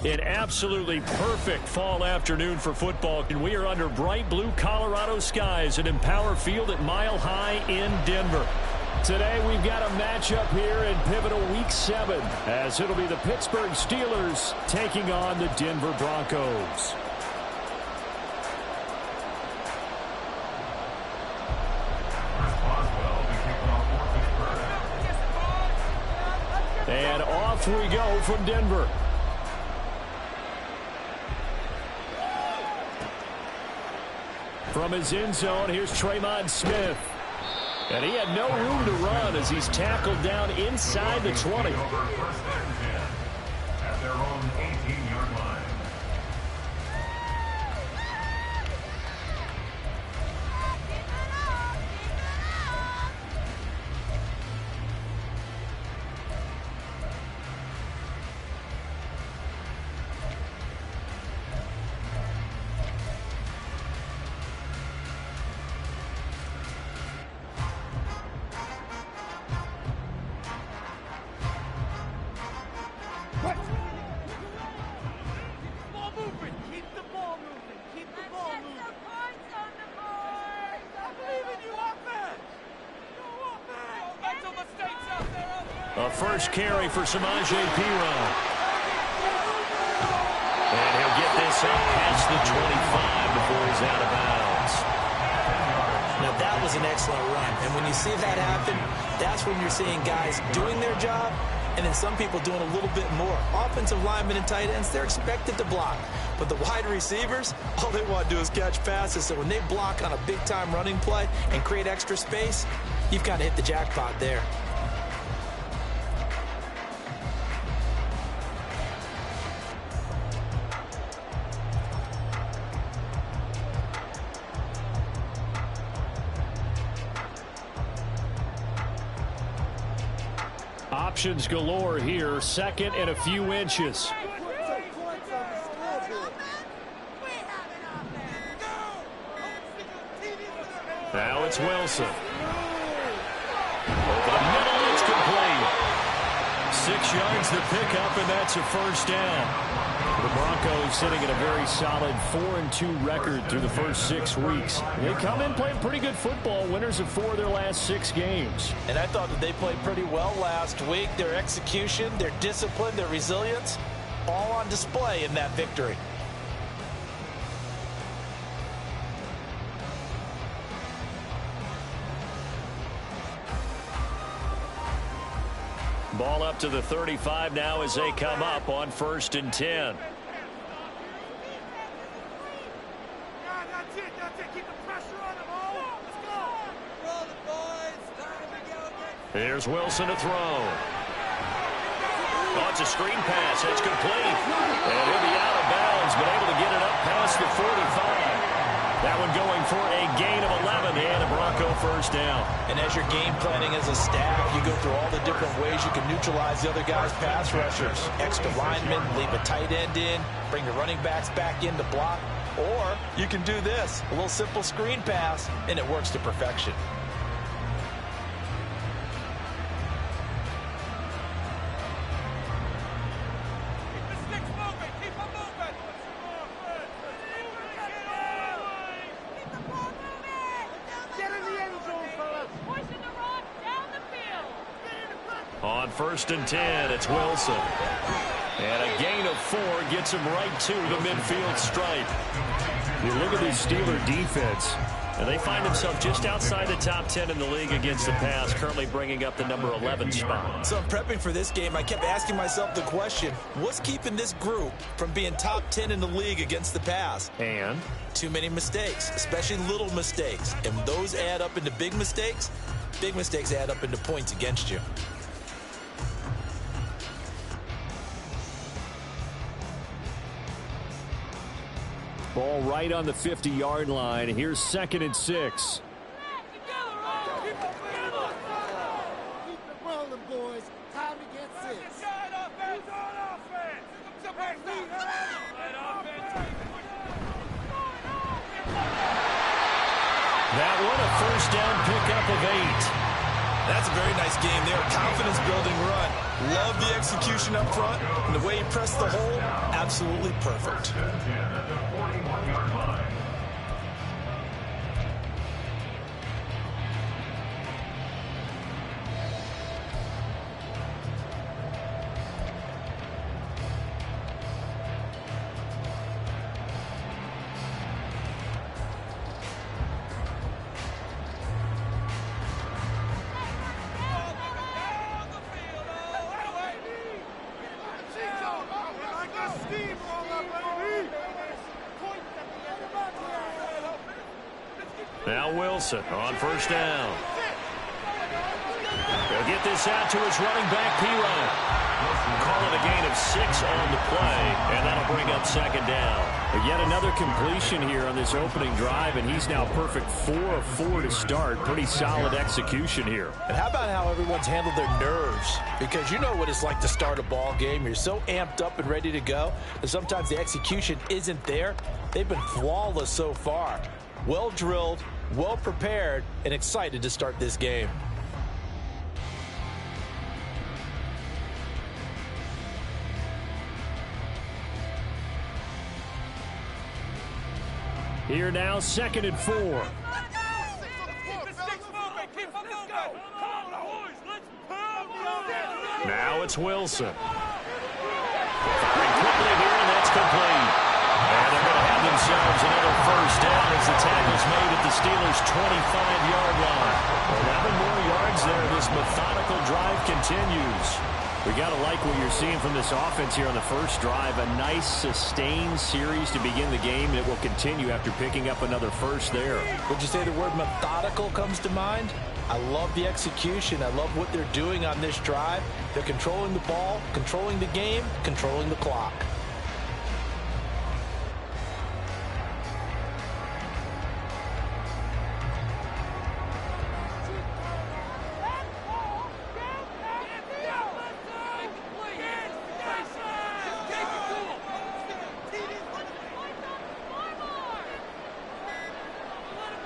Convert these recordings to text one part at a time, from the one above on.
An absolutely perfect fall afternoon for football, and we are under bright blue Colorado skies at Empower Field at Mile High in Denver. Today we've got a matchup here in pivotal Week 7, as it'll be the Pittsburgh Steelers taking on the Denver Broncos. And off we go from Denver. From his end zone, here's Tremont Smith. And he had no room to run as he's tackled down inside the 20. At their own 18-yard line. A first carry for Samaje Perine. And he'll get this up past the 25 before he's out of bounds. Now that was an excellent run. And when you see that happen, that's when you're seeing guys doing their job and then some people doing a little bit more. Offensive linemen and tight ends, they're expected to block. But the wide receivers, all they want to do is catch passes. So when they block on a big-time running play and create extra space, you've kind of hit the jackpot there. Options galore here, second and a few inches. Now it's Wilson. Over the middle, it's complete. 6 yards the pickup, and that's a first down. The Broncos sitting at a very solid 4-2 record through the first 6 weeks. They come in playing pretty good football, winners of 4 of their last 6 games. And I thought that they played pretty well last week. Their execution, their discipline, their resilience, all on display in that victory. Ball up to the 35 now as they come up on 1st and 10. Here's Wilson to throw. Oh, it's a screen pass. It's complete. And he'll be out of bounds, but able to get it up past the 45. That one going for a gain of 11 and a Bronco first down. And as you're game planning as a staff, you go through all the different ways you can neutralize the other guy's pass rushers. Extra linemen, leave a tight end in, bring your running backs back in to block. Or you can do this, a little simple screen pass, and it works to perfection. On 1st and 10, it's Wilson. And a gain of 4 gets him right to the midfield stripe. You look at this Steeler defense, and they find themselves just outside the top 10 in the league against the pass, currently bringing up the number 11 spot. So I'm prepping for this game. I kept asking myself the question, what's keeping this group from being top 10 in the league against the pass? And? Too many mistakes, especially little mistakes. And those add up into big mistakes add up into points against you. Ball right on the 50-yard line. Here's 2nd and 6. Keep it rolling, boys. Time to get 6. That one a first down pickup of 8. That's a very nice game there. Confidence-building run. Love the execution up front. And the way he pressed the hole, absolutely perfect. Now Wilson on first down. They'll get this out to his running back, P-Line. Call it a gain of 6 on the play, and that'll bring up second down. But yet another completion here on this opening drive, and he's now perfect 4 of 4 to start. Pretty solid execution here. And how about how everyone's handled their nerves? Because you know what it's like to start a ball game. You're so amped up and ready to go, and sometimes the execution isn't there. They've been flawless so far. Well drilled, well prepared, and excited to start this game. Here now, 2nd and 4. Now it's Wilson. Firing quickly here, and that's complete. And they're going to have themselves another first down as the tackle's made at the Steelers' 25-yard line. 11 more yards there. This methodical drive continues. We got to like what you're seeing from this offense here on the first drive. A nice, sustained series to begin the game, and it will continue after picking up another first there. Would you say the word methodical comes to mind? I love the execution. I love what they're doing on this drive. They're controlling the ball, controlling the game, controlling the clock.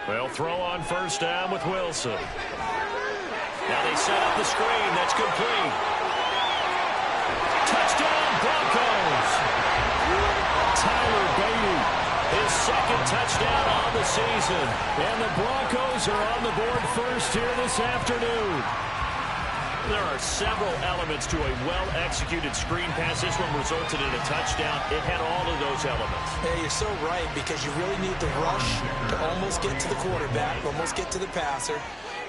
They'll throw on first down with Wilson. Now they set up the screen. That's complete. Touchdown, Broncos. Tyler Beatty, his second touchdown on the season. And the Broncos are on the board first here this afternoon. There are several elements to a well-executed screen pass. This one resulted in a touchdown. It had all of those elements. Yeah, you're so right, because you really need the rush to almost get to the quarterback, almost get to the passer.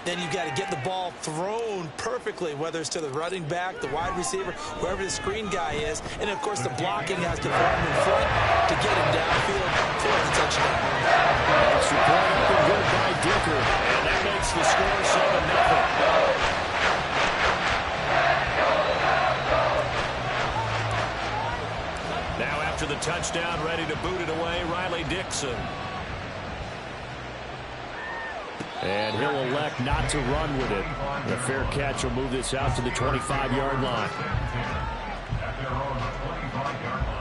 Then you've got to get the ball thrown perfectly, whether it's to the running back, the wide receiver, whoever the screen guy is. And, of course, the blocking has to form in front to get him downfield for the touchdown. That's brought up and good by Dicker. And that makes the score 7-0. Now after the touchdown, ready to boot it away, Riley Dixon. And he'll elect not to run with it. The fair catch will move this out to the 25-yard line. At their own 25-yard line.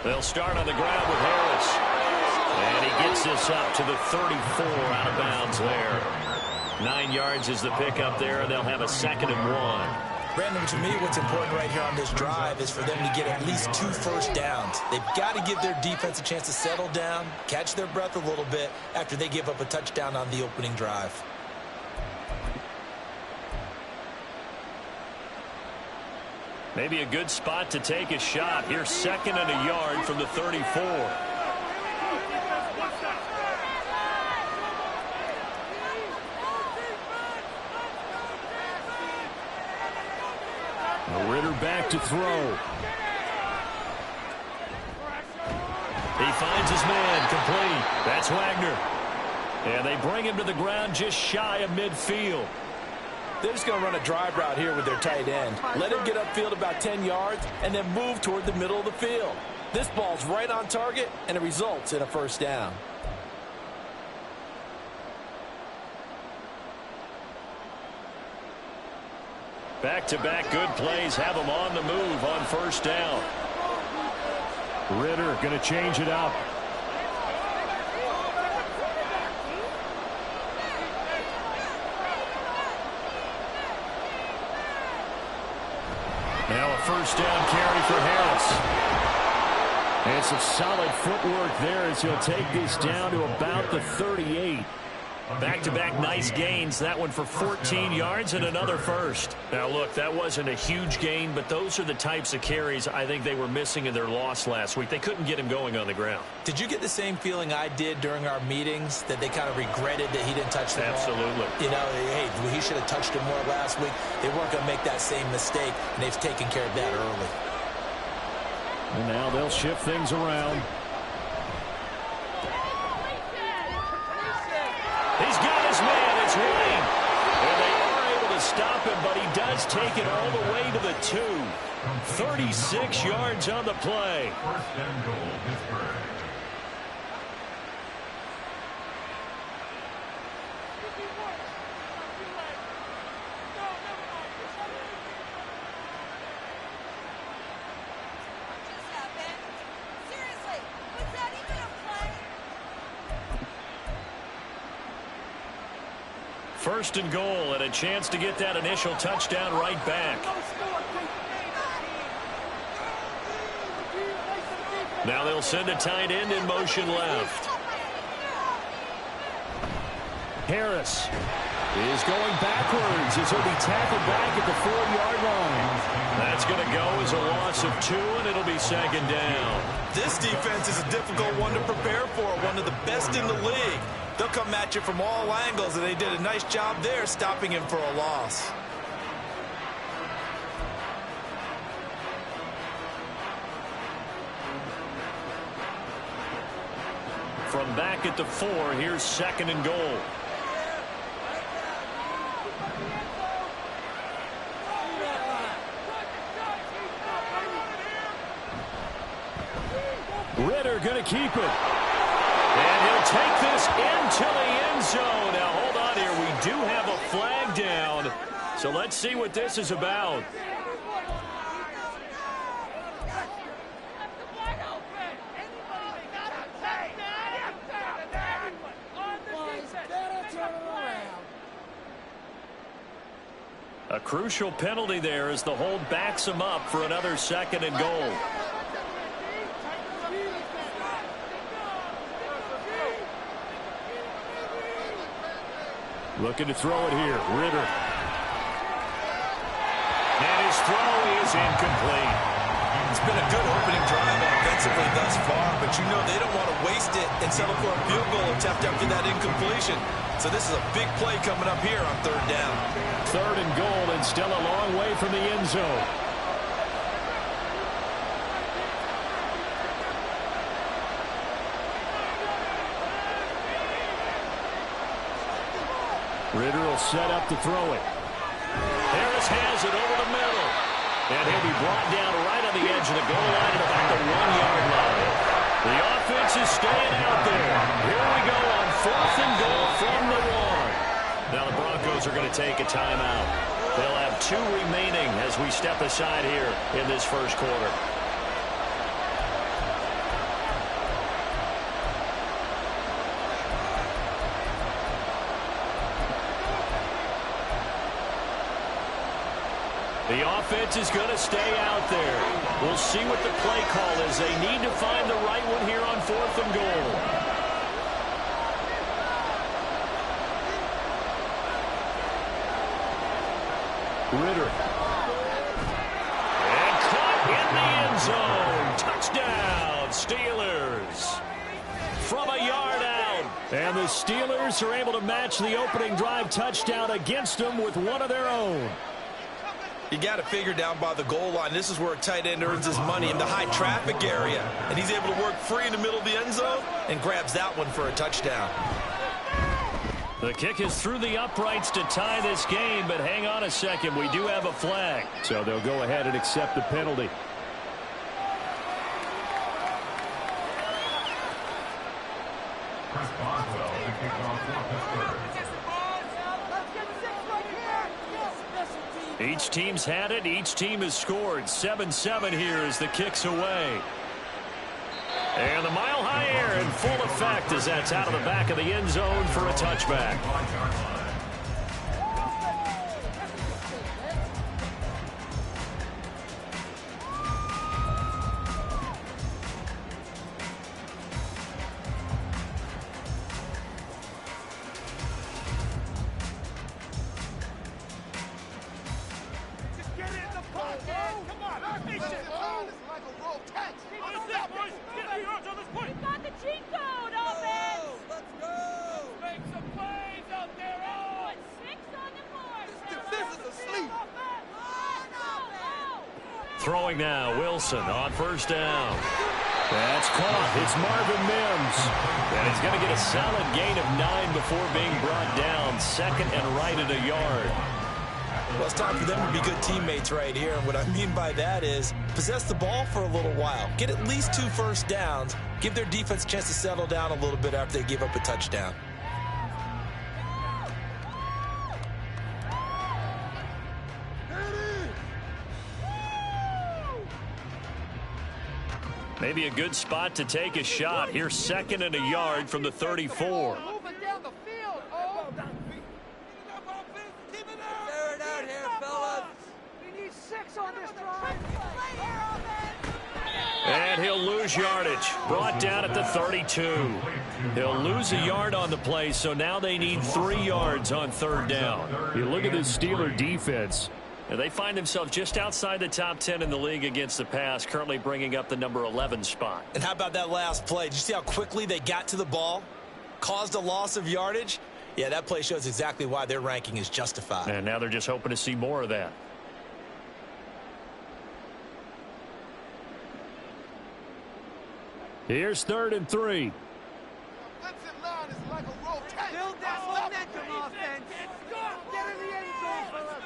They'll start on the ground with Harris. And he gets this up to the 34, out of bounds there. 9 yards is the pickup there. They'll have a 2nd and 1. Brandon, to me, what's important right here on this drive is for them to get at least 2 first downs. They've got to give their defense a chance to settle down, catch their breath a little bit after they give up a touchdown on the opening drive. Maybe a good spot to take a shot. Here's 2nd and a yard from the 34. Ritter back to throw. He finds his man, complete. That's Wagner. And they bring him to the ground just shy of midfield. They're just going to run a drive route here with their tight end. Let him get upfield about 10 yards and then move toward the middle of the field. This ball's right on target, and it results in a first down. Back-to-back good plays have them on the move on first down. Ritter going to change it up. Now a first down carry for Harris. And some solid footwork there as he'll take this down to about the 38. Back-to-back nice gains. That one for 14 yards and another first. Now, look, that wasn't a huge gain, but those are the types of carries I think they were missing in their loss last week. They couldn't get him going on the ground. Did you get the same feeling I did during our meetings, that they kind of regretted that he didn't touch the ball? Absolutely. You know, hey, he should have touched it more last week. They weren't going to make that same mistake, and they've taken care of that early. And now they'll shift things around. He's got his man. It's Wayne. And they are able to stop him, but he does take it all the way to the 2. 36 yards on the play. First and goal, Pittsburgh. First and goal, and a chance to get that initial touchdown right back. Now they'll send a tight end in motion left. Harris is going backwards as he'll be tackled back at the 4-yard line. That's going to go as a loss of 2, and it'll be second down. This defense is a difficult one to prepare for, one of the best in the league. They'll come at you from all angles, and they did a nice job there stopping him for a loss. From back at the 4, here's second and goal. Ritter going to keep it. And he'll take this into the end zone. Now, hold on here. We do have a flag down. So let's see what this is about. A crucial penalty there as the hold backs him up for another second and goal. Looking to throw it here. Ritter. And his throw is incomplete. It's been a good opening drive offensively thus far, but you know they don't want to waste it and settle for a field goal attempt after that incompletion. So this is a big play coming up here on third down. Third and goal, and still a long way from the end zone. Ritter will set up to throw it. Harris has it over the middle. And he'll be brought down right on the edge of the goal line at about the 1-yard line. The offense is staying out there. Here we go on fourth and goal from the 1. Now the Broncos are going to take a timeout. They'll have 2 remaining as we step aside here in this first quarter. The offense is going to stay out there. We'll see what the play call is. They need to find the right one here on fourth and goal. Ritter. And caught in the end zone. Touchdown, Steelers. From a yard out. And the Steelers are able to match the opening drive touchdown against them with one of their own. You got to figure down by the goal line. This is where a tight end earns his money, in the high traffic area. And he's able to work free in the middle of the end zone and grabs that one for a touchdown. The kick is through the uprights to tie this game, but hang on a second. We do have a flag. So they'll go ahead and accept the penalty. Each team's had it. Each team has scored. 7-7 here as the kick's away. And the mile-high air in full effect as that's out of the back of the end zone for a touchback. Throwing now, Wilson on first down. That's caught. It's Marvin Mims. And he's going to get a solid gain of 9 before being brought down. Second and right at a yard. Well, it's time for them to be good teammates right here. And what I mean by that is possess the ball for a little while. Get at least 2 first downs. Give their defense a chance to settle down a little bit after they give up a touchdown. Maybe a good spot to take a shot. Here's second and a yard from the 34. Moving down the field. Oh. Tear it out here, fellas. We need 6 on this drive. And he'll lose yardage. Brought down at the 32. He'll lose a yard on the play, so now they need 3 yards on third down. You look at this Steeler defense. They find themselves just outside the top 10 in the league against the pass, currently bringing up the number 11 spot. And how about that last play? Did you see how quickly they got to the ball? Caused a loss of yardage? Yeah, that play shows exactly why their ranking is justified. And now they're just hoping to see more of that. Here's 3rd and 3. Build that momentum, offense. Get in the end zone, fellas.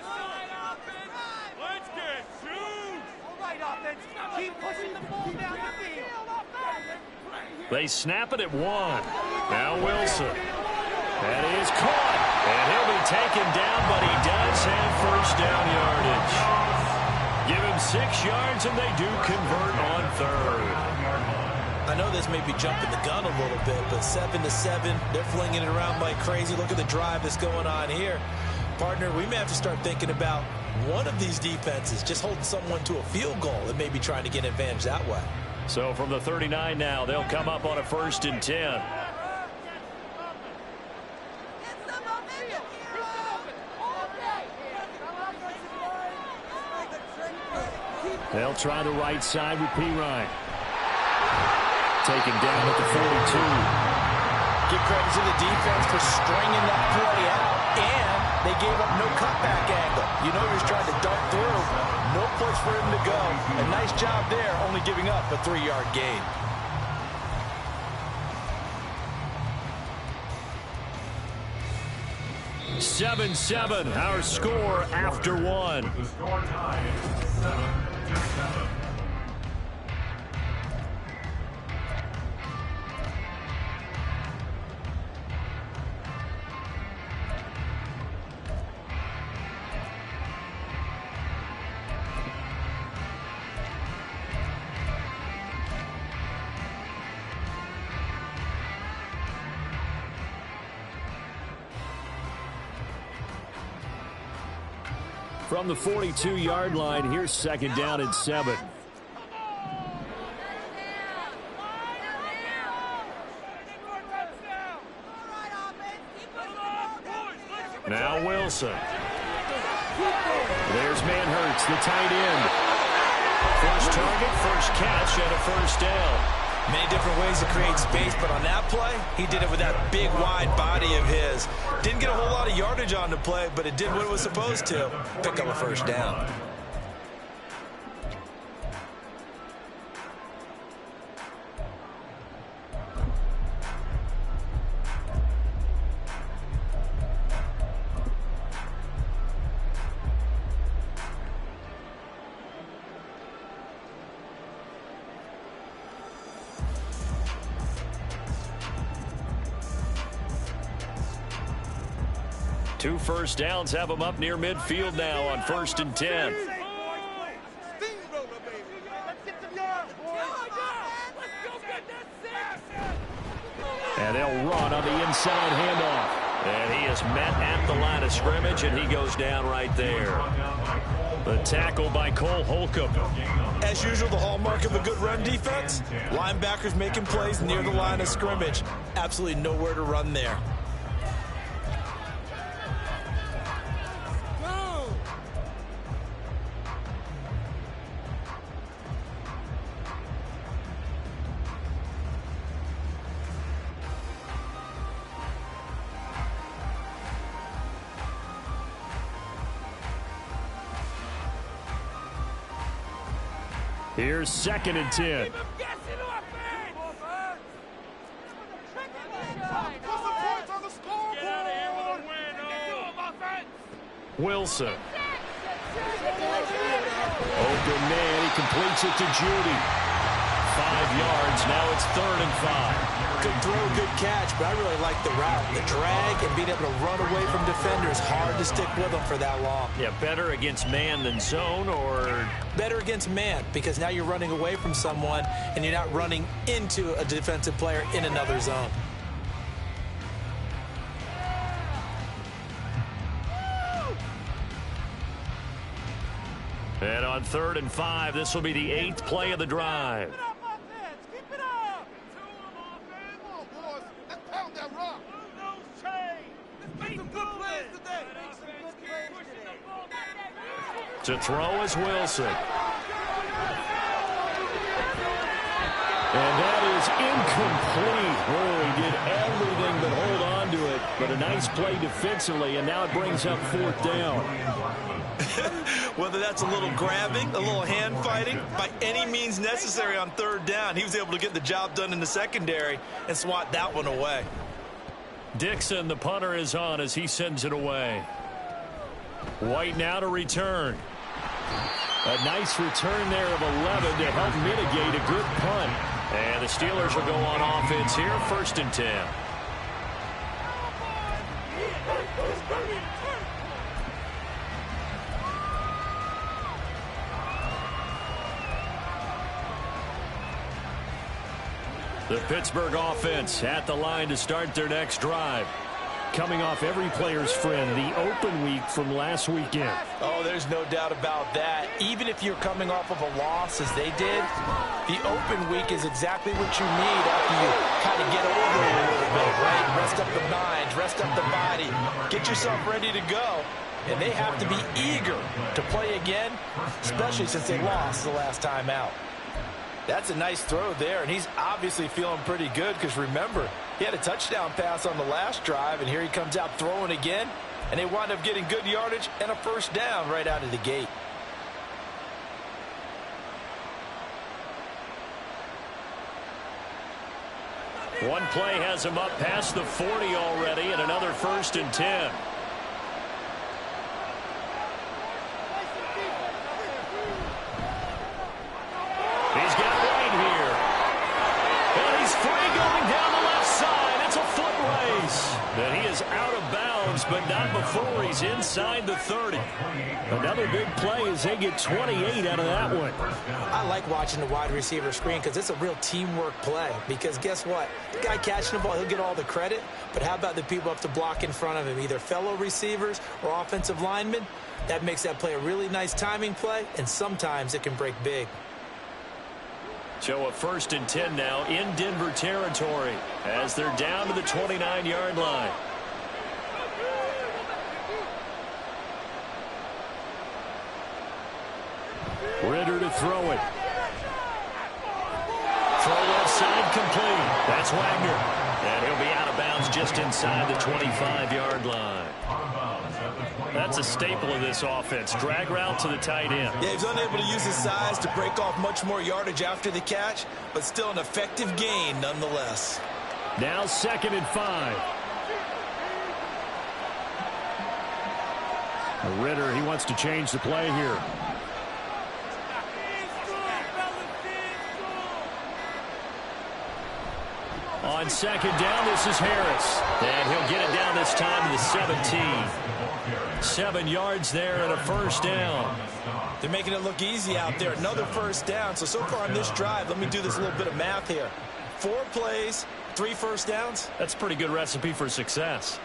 Let's get shoot! All right, offense. Keep pushing the ball down the field. They snap it at 1. Now Wilson. That is caught. And he'll be taken down, but he does have first down yardage. Give him 6 yards, and they do convert on 3rd. I know this may be jumping the gun a little bit, but 7-7, they're flinging it around like crazy. Look at the drive that's going on here. Partner, we may have to start thinking about one of these defenses just holding someone to a field goal and maybe trying to get an advantage that way. So from the 39 now, they'll come up on a 1st and 10. They'll try the right side with Pirine. Taken down at the 42. Give credit to the defense for stringing that play out, and they gave up no cutback angle. You know you're trying to dart through. No place for him to go. A nice job there, only giving up a 3-yard gain. Seven, our score after 1. The score tie is 7-7. From the 42-yard line, here's 2nd down and 7. Now Wilson. There's Manhurts, the tight end. First target, first catch, and a first down. Many different ways to create space, but on that play, he did it with that big, wide body of his. Didn't get a whole lot of yardage on the play, but it did what it was supposed to. Pick up a first down. 2 first downs have them up near midfield now on 1st and 10. And they'll run on the inside handoff. And he is met at the line of scrimmage, and he goes down right there. The tackle by Cole Holcomb. As usual, the hallmark of a good run defense, linebackers making plays near the line of scrimmage. Absolutely nowhere to run there. Here's 2nd and 10. Wilson. Open man, he completes it to Judy. 5 yards, now it's 3rd and 5. Good throw, good catch, but I really like the route. The drag and being able to run away from defenders, hard to stick with them for that long. Yeah, better against man than zone, or? Better against man, because now you're running away from someone and you're not running into a defensive player in another zone. And on 3rd and 5, this will be the 8th play of the drive. To throw is Wilson. And that is incomplete. Oh, he did everything but hold on to it. But a nice play defensively, and now it brings up 4th down. Whether that's a little grabbing, a little hand fighting, by any means necessary on 3rd down, he was able to get the job done in the secondary and swat that one away. Dixon, the punter, is on as he sends it away. White now to return. A nice return there of 11 to help mitigate a good punt. And the Steelers will go on offense here, 1st and 10. The Pittsburgh offense at the line to start their next drive. Coming off every player's friend, the open week from last weekend. Oh, there's no doubt about that. Even if you're coming off of a loss as they did, the open week is exactly what you need after you kind of get over it a little bit, right? Rest up the mind, rest up the body, get yourself ready to go. And they have to be eager to play again, especially since they lost the last time out. That's a nice throw there, and he's obviously feeling pretty good because, remember, he had a touchdown pass on the last drive, and here he comes out throwing again, and they wind up getting good yardage and a 1st down right out of the gate. One play has him up past the 40 already, and another 1st and 10. He's got right here. And he's free going down the left side. It's a foot race. And he is out of bounds, but not before he's inside the 30. Another big play as they get 28 out of that one. I like watching the wide receiver screen because it's a real teamwork play. Because guess what? The guy catching the ball, he'll get all the credit. But how about the people up to block in front of him, either fellow receivers or offensive linemen? That makes that play a really nice timing play, and sometimes it can break big. So a 1st and 10 now in Denver territory as they're down to the 29-yard line. Ritter to throw it. Throw left side complete. That's Wagner. And he'll be out of bounds just inside the 25-yard line. That's a staple of this offense. Drag route to the tight end. Yeah, he's unable to use his size to break off much more yardage after the catch, but still an effective gain nonetheless. Now 2nd and 5. Ritter, he wants to change the play here. On 2nd down, this is Harris. And he'll get it down this this time to the 17. 7 yards there and a first down. They're making it look easy out there. Another first down. So far on this drive, let me do this little bit of math here. 4 plays, 3 first downs. That's a pretty good recipe for success.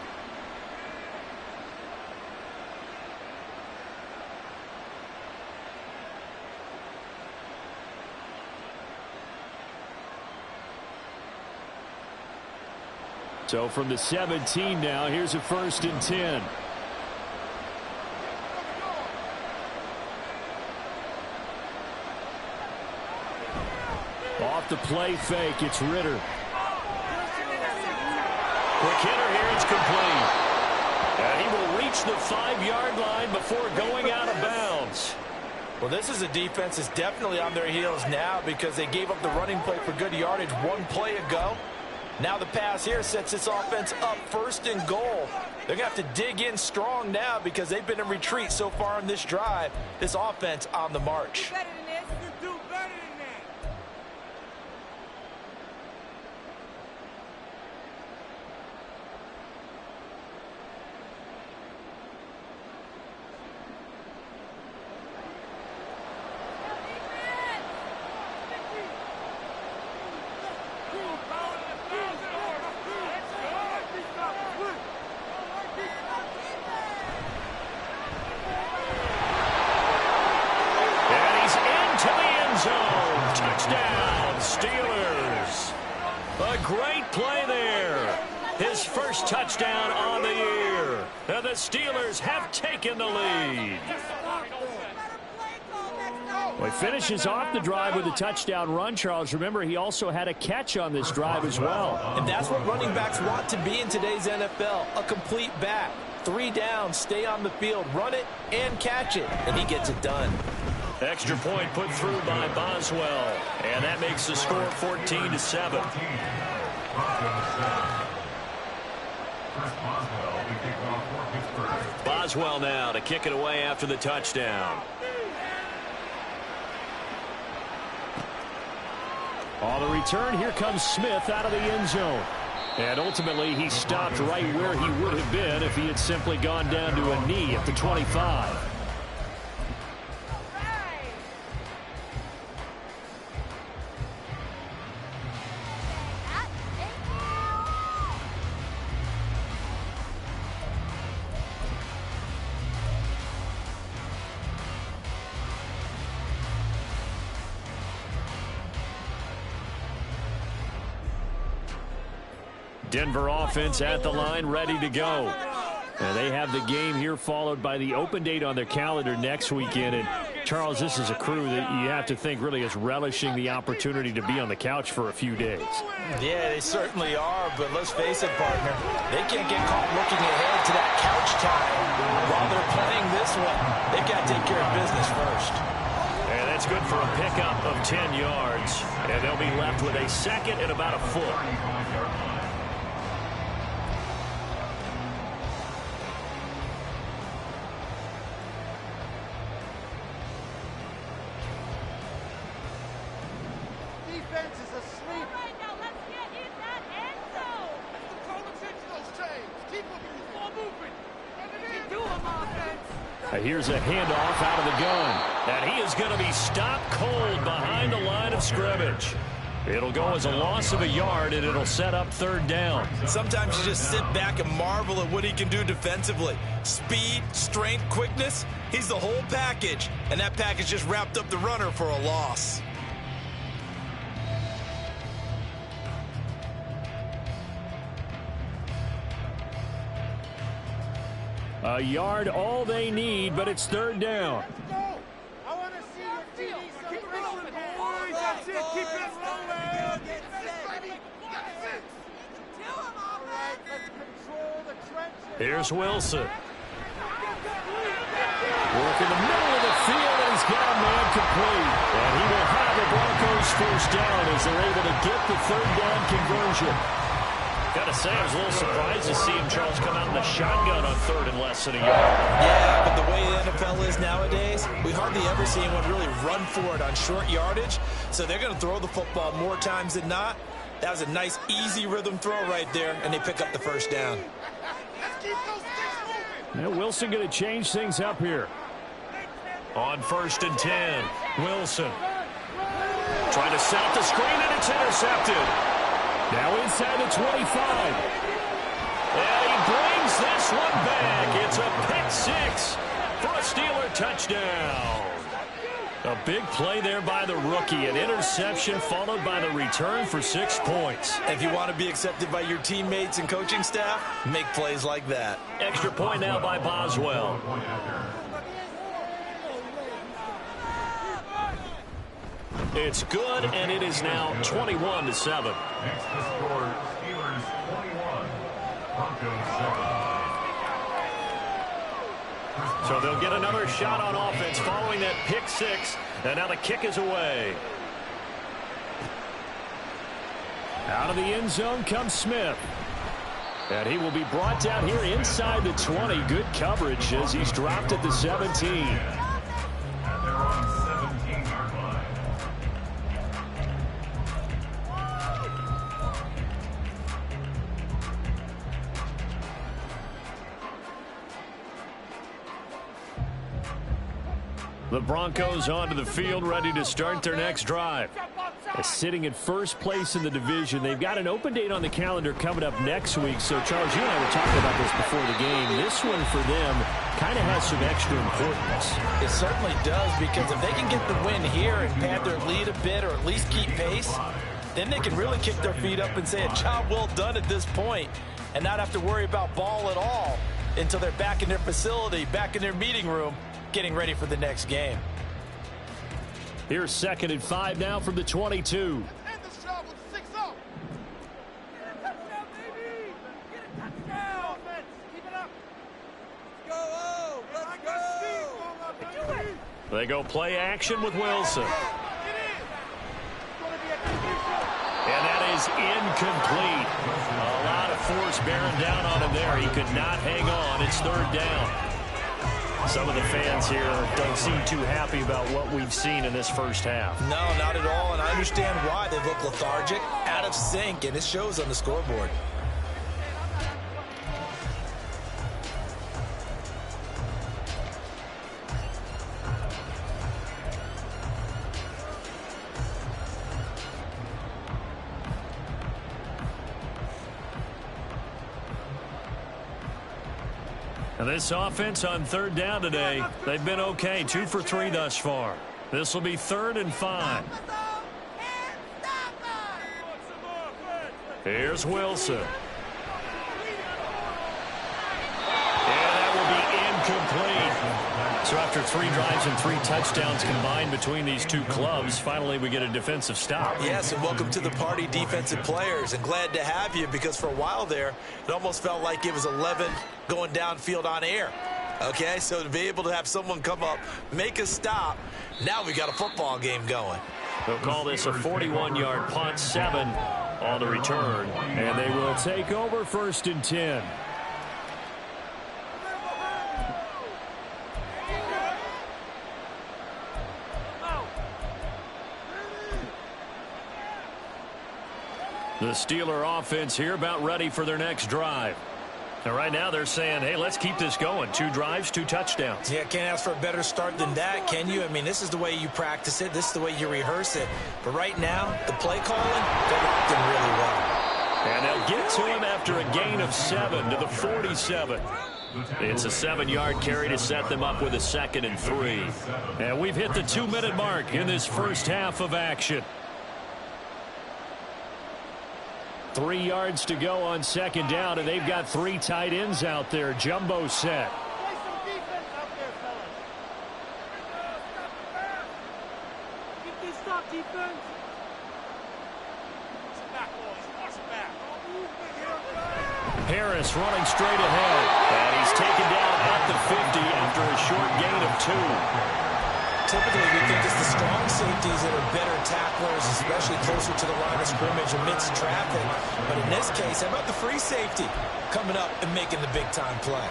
So from the 17 now, here's a 1st and 10. Off the play fake, it's Ritter. Quick hitter here, it's complete. And he will reach the 5-yard line before going out of bounds. Well, this is a defense that's definitely on their heels now because they gave up the running play for good yardage 1 play ago. Now the pass here sets this offense up 1st and goal. They're going to have to dig in strong now because they've been in retreat so far on this drive. This offense on the march. Touchdown on the year. And the Steelers have taken the lead. Well, he finishes off the drive with a touchdown run, Charles. Remember, he also had a catch on this drive as well. And that's what running backs want to be in today's NFL, a complete back. 3 down, stay on the field, run it, and catch it. And he gets it done. Extra point put through by Boswell. And that makes the score 14-7. Boswell now to kick it away after the touchdown. On the return, here comes Smith out of the end zone. And ultimately, he stopped right where he would have been if he had simply gone down to a knee at the 25. Denver offense at the line, ready to go. And they have the game here followed by the open date on their calendar next weekend. And Charles, this is a crew that you have to think really is relishing the opportunity to be on the couch for a few days. Yeah, they certainly are, but let's face it, partner, they can't get caught looking ahead to that couch time while they're playing this one. They've got to take care of business first. And that's good for a pickup of 10 yards. And they'll be left with a 2nd and about a foot. Here's a handoff out of the gun. And he is going to be stopped cold behind the line of scrimmage. It'll go as a loss of a yard, and it'll set up 3rd down. Sometimes you just sit back and marvel at what he can do defensively. Speed, strength, quickness, he's the whole package. And that package just wrapped up the runner for a loss. A yard, all they need, but it's 3rd down. I want to see your TD celebration. That's it. Keep it rolling. All right, let's control the trenches. Here's Wilson. Work in the middle of the field, and he's got a man complete. And he will have the Broncos 1st down as they're able to get the 3rd down conversion. Gotta say, I was a little surprised to see him, Charles, come out in the shotgun on 3rd and less than a yard. Yeah, but the way the NFL is nowadays, we hardly ever see anyone really run for it on short yardage. So they're going to throw the football more times than not. That was a nice, easy rhythm throw right there, and they pick up the 1st down. Now Wilson going to change things up here. On 1st and 10, Wilson. Trying to set up the screen, and it's intercepted. Now inside the 25. And he brings this one back. It's a pick six for a Steeler touchdown. A big play there by the rookie. An interception followed by the return for 6 points. If you want to be accepted by your teammates and coaching staff, make plays like that. Extra point now by Boswell. It's good, and it is now 21-7. Next to score, Steelers 21, Broncos 7. So they'll get another shot on offense following that pick six, and now the kick is away. Out of the end zone comes Smith. And he will be brought down here inside the 20. Good coverage as he's dropped at the 17. At their own 17-yard line. The Broncos onto the field, ready to start their next drive. Sitting in first place in the division. They've got an open date on the calendar coming up next week. So, Charles, you and I were talking about this before the game. This one for them kind of has some extra importance. It certainly does, because if they can get the win here and pad their lead a bit or at least keep pace, then they can really kick their feet up and say a job well done at this point and not have to worry about ball at all until they're back in their facility, back in their meeting room, getting ready for the next game. Here's 2nd and 5 now from the 22. End this job with 6-0. Get a touchdown, baby! Get a touchdown! Offense, keep it up. Let's go! Let's go! They go play action with Wilson. And that is incomplete. A lot of force bearing down on him there. He could not hang on. It's 3rd down. Some of the fans here don't seem too happy about what we've seen in this first half. No, not at all, and I understand why. They look lethargic, out of sync, and it shows on the scoreboard. And this offense on 3rd down today, they've been okay, 2 for 3 thus far. This will be 3rd and 5. Here's Wilson. And that will be incomplete. So after 3 drives and 3 touchdowns combined between these two clubs, finally we get a defensive stop. Yes, and welcome to the party, defensive players. And glad to have you, because for a while there, it almost felt like it was 11 going downfield on air. Okay, so to be able to have someone come up, make a stop, now we got a football game going. They'll call this a 41-yard punt, 7 on the return. And they will take over 1st and 10. The Steeler offense here about ready for their next drive. And right now they're saying, hey, let's keep this going. 2 drives, 2 touchdowns. Yeah, can't ask for a better start than that, can you? I mean, this is the way you practice it. This is the way you rehearse it. But right now, the play calling, they're locked in really well. And they'll get to him after a gain of 7 to the 47. It's a 7-yard carry to set them up with a 2nd and 3. And we've hit the 2-minute mark in this first half of action. 3 yards to go on 2nd down, and they've got 3 tight ends out there. Jumbo set. Play some defense out there, fellas. Keep this stop defense. Force it back, boys. Force it back. Harris running straight ahead. And he's taken down at the 50 after a short gain of 2. Typically, we think it's the strong safeties that are better tacklers, especially closer to the line of scrimmage amidst traffic. But in this case, how about the free safety coming up and making the big-time play?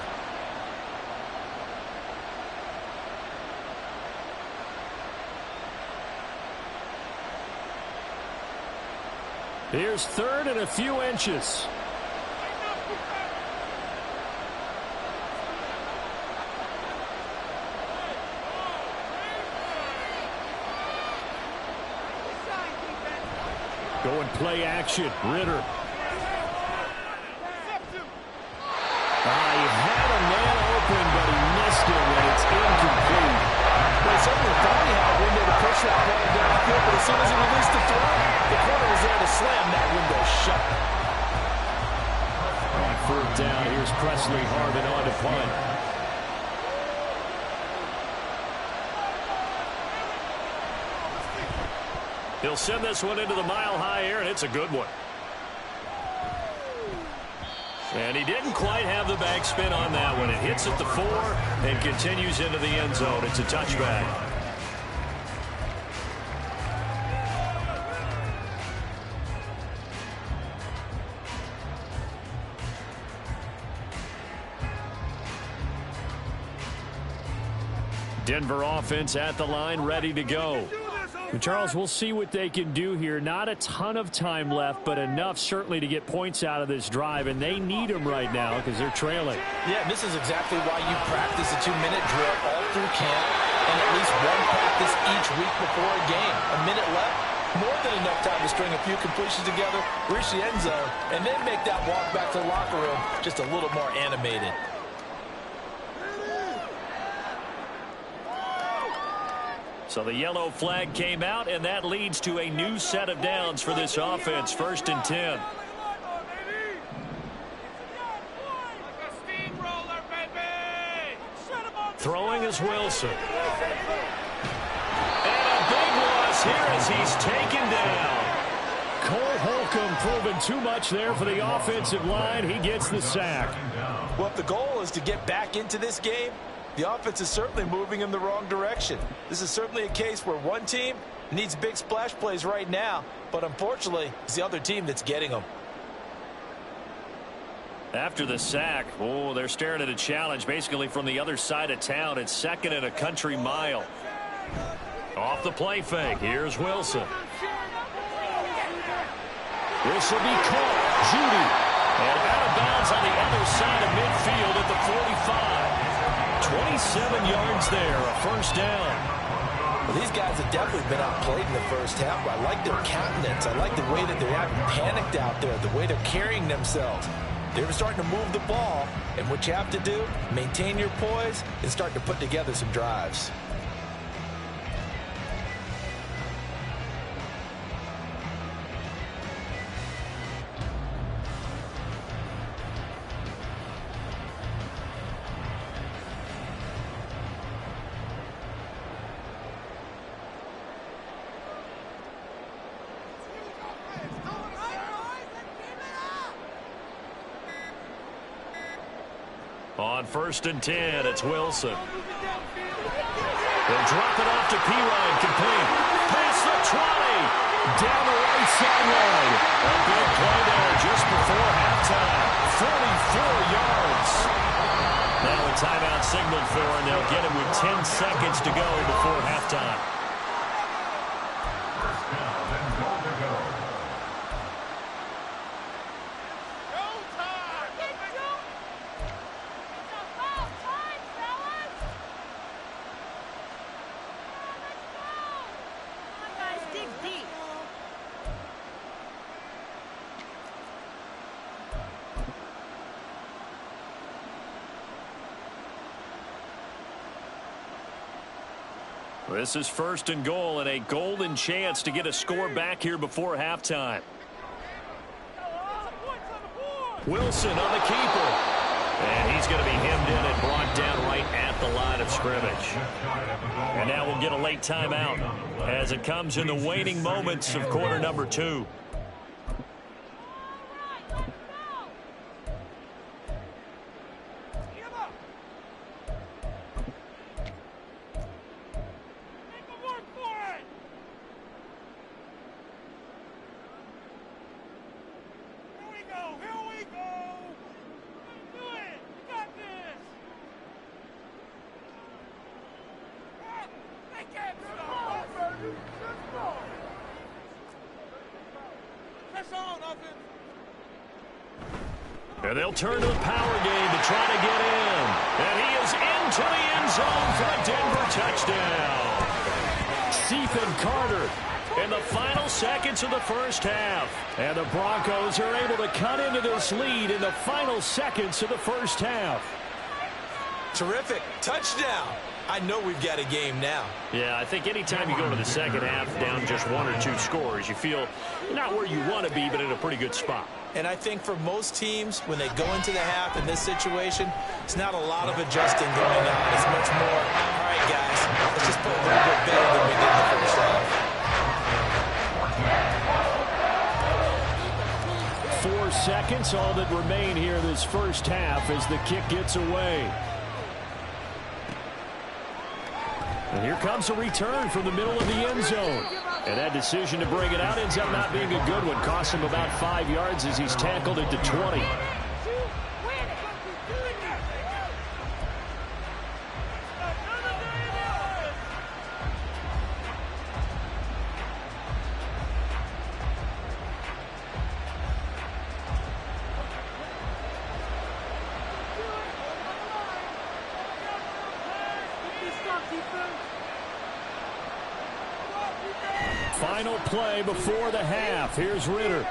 Here's 3rd and a few inches. Going play action. Ritter. He had a man open, but he missed him, and it's incomplete. They certainly thought he had a window to push that ball downfield, but as soon as he released the throw, the corner was there to slam that window shut. On fourth down, here's Presley Harvin on to punt. He'll send this one into the mile-high air, and it's a good one. And he didn't quite have the back spin on that one. It hits at the 4 and continues into the end zone. It's a touchback. Denver offense at the line, ready to go. And Charles, we'll see what they can do here. Not a ton of time left, but enough certainly to get points out of this drive, and they need them right now because they're trailing. Yeah, this is exactly why you practice a 2-minute drill all through camp and at least one practice each week before a game. A minute left, more than enough time to string a few completions together, reach the end zone, and then make that walk back to the locker room just a little more animated. So the yellow flag came out, and that leads to a new set of downs for this offense. 1st and 10. Throwing is Wilson. And a big loss here as he's taken down. Cole Holcomb proving too much there for the offensive line. He gets the sack. Well, if the goal is to get back into this game, the offense is certainly moving in the wrong direction. This is certainly a case where one team needs big splash plays right now, but unfortunately, it's the other team that's getting them. After the sack, they're staring at a challenge basically from the other side of town. It's 2nd and a country mile. Off the play fake, here's Wilson. This will be caught. Judy. And out of bounds on the other side of midfield at the 45. 27 yards there, a 1st down. Well, these guys have definitely been outplayed in the first half. I like their countenance. I like the way that they're acting panicked out there, the way they're carrying themselves. They're starting to move the ball, and what you have to do, maintain your poise and start to put together some drives. On 1st and 10, it's Wilson. They'll drop it off to Pirine, complete. Past the 20. Down the right sideline. A big play there just before halftime. 44 yards. Now a timeout signaled for, and they'll get it with 10 seconds to go before halftime. This is 1st and goal and a golden chance to get a score back here before halftime. Wilson on the keeper. And he's going to be hemmed in and brought down right at the line of scrimmage. And now we'll get a late timeout as it comes in the waning moments of quarter number 2. And they'll turn to the power game to try to get in. And he is into the end zone for a Denver touchdown. Stephen Carter in the final seconds of the first half. And the Broncos are able to cut into this lead in the final seconds of the first half. Terrific. Touchdown. I know we've got a game now. Yeah, I think anytime you go to the second half down just 1 or 2 scores, you feel not where you want to be, but in a pretty good spot. And I think for most teams, when they go into the half in this situation, it's not a lot of adjusting going on. It's much more, all right, guys, let's just play a little bit better than we did in the first half. 4 seconds, all that remain here in this first half as the kick gets away. And here comes a return from the middle of the end zone. And that decision to bring it out ends up not being a good one. Costs him about 5 yards as he's tackled at the 20. Final play before the half. Here's Ritter. And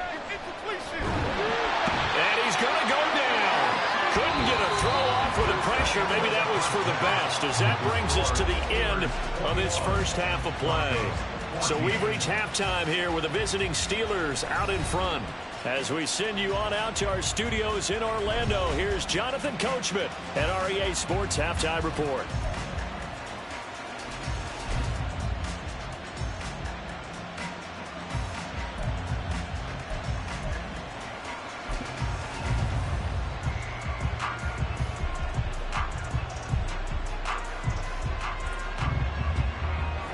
he's going to go down. Couldn't get a throw off with the pressure. Maybe that was for the best, as that brings us to the end of this first half of play. So we've reached halftime here with the visiting Steelers out in front. As we send you on out to our studios in Orlando, here's Jonathan Coachman at REA Sports Halftime Report.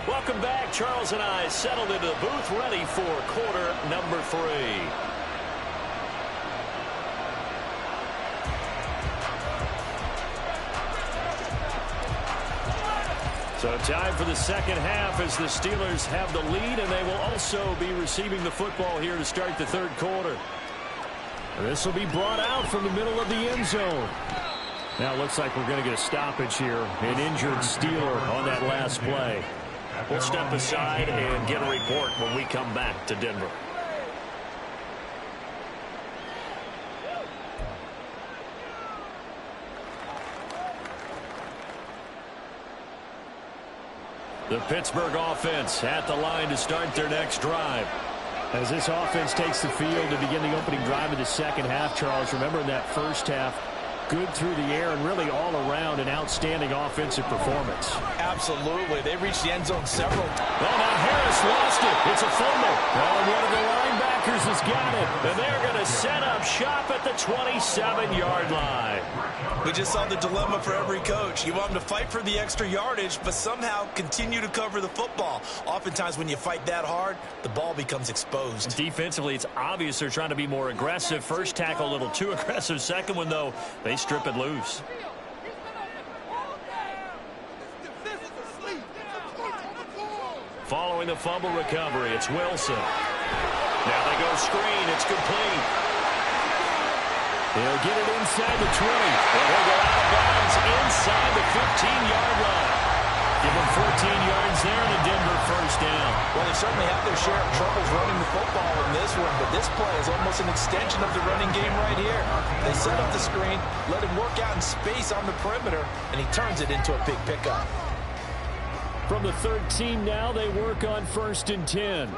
Welcome back. Charles and I settled into the booth, ready for quarter number 3. So time for the second half as the Steelers have the lead, and they will also be receiving the football here to start the third quarter. This will be brought out from the middle of the end zone. Now it looks like we're going to get a stoppage here. An injured Steeler on that last play. We'll step aside and get a report when we come back to Denver. The Pittsburgh offense at the line to start their next drive. As this offense takes the field to begin the opening drive of the second half, Charles, remember in that first half, good through the air and really all around an outstanding offensive performance. Absolutely. They reached the end zone several times. Well, now Harris lost it. It's a fumble. And one of the linebackers has got it. And they're going to set up shop at the 27-yard line. We just saw the dilemma for every coach. You want them to fight for the extra yardage, but somehow continue to cover the football. Oftentimes when you fight that hard, the ball becomes exposed. Defensively, it's obvious they're trying to be more aggressive. First tackle a little too aggressive. Second one, though, they strip it loose. Following the fumble recovery, it's Wilson. Now they go screen. It's complete. He'll get it inside the 20. And he'll go out of bounds inside the 15-yard line. Give him 14 yards there and a Denver first down. Well, they certainly have their share of troubles running the football in this one, but this play is almost an extension of the running game right here. They set up the screen, let him work out in space on the perimeter, and he turns it into a big pickup. From the 13 now, they work on 1st and 10.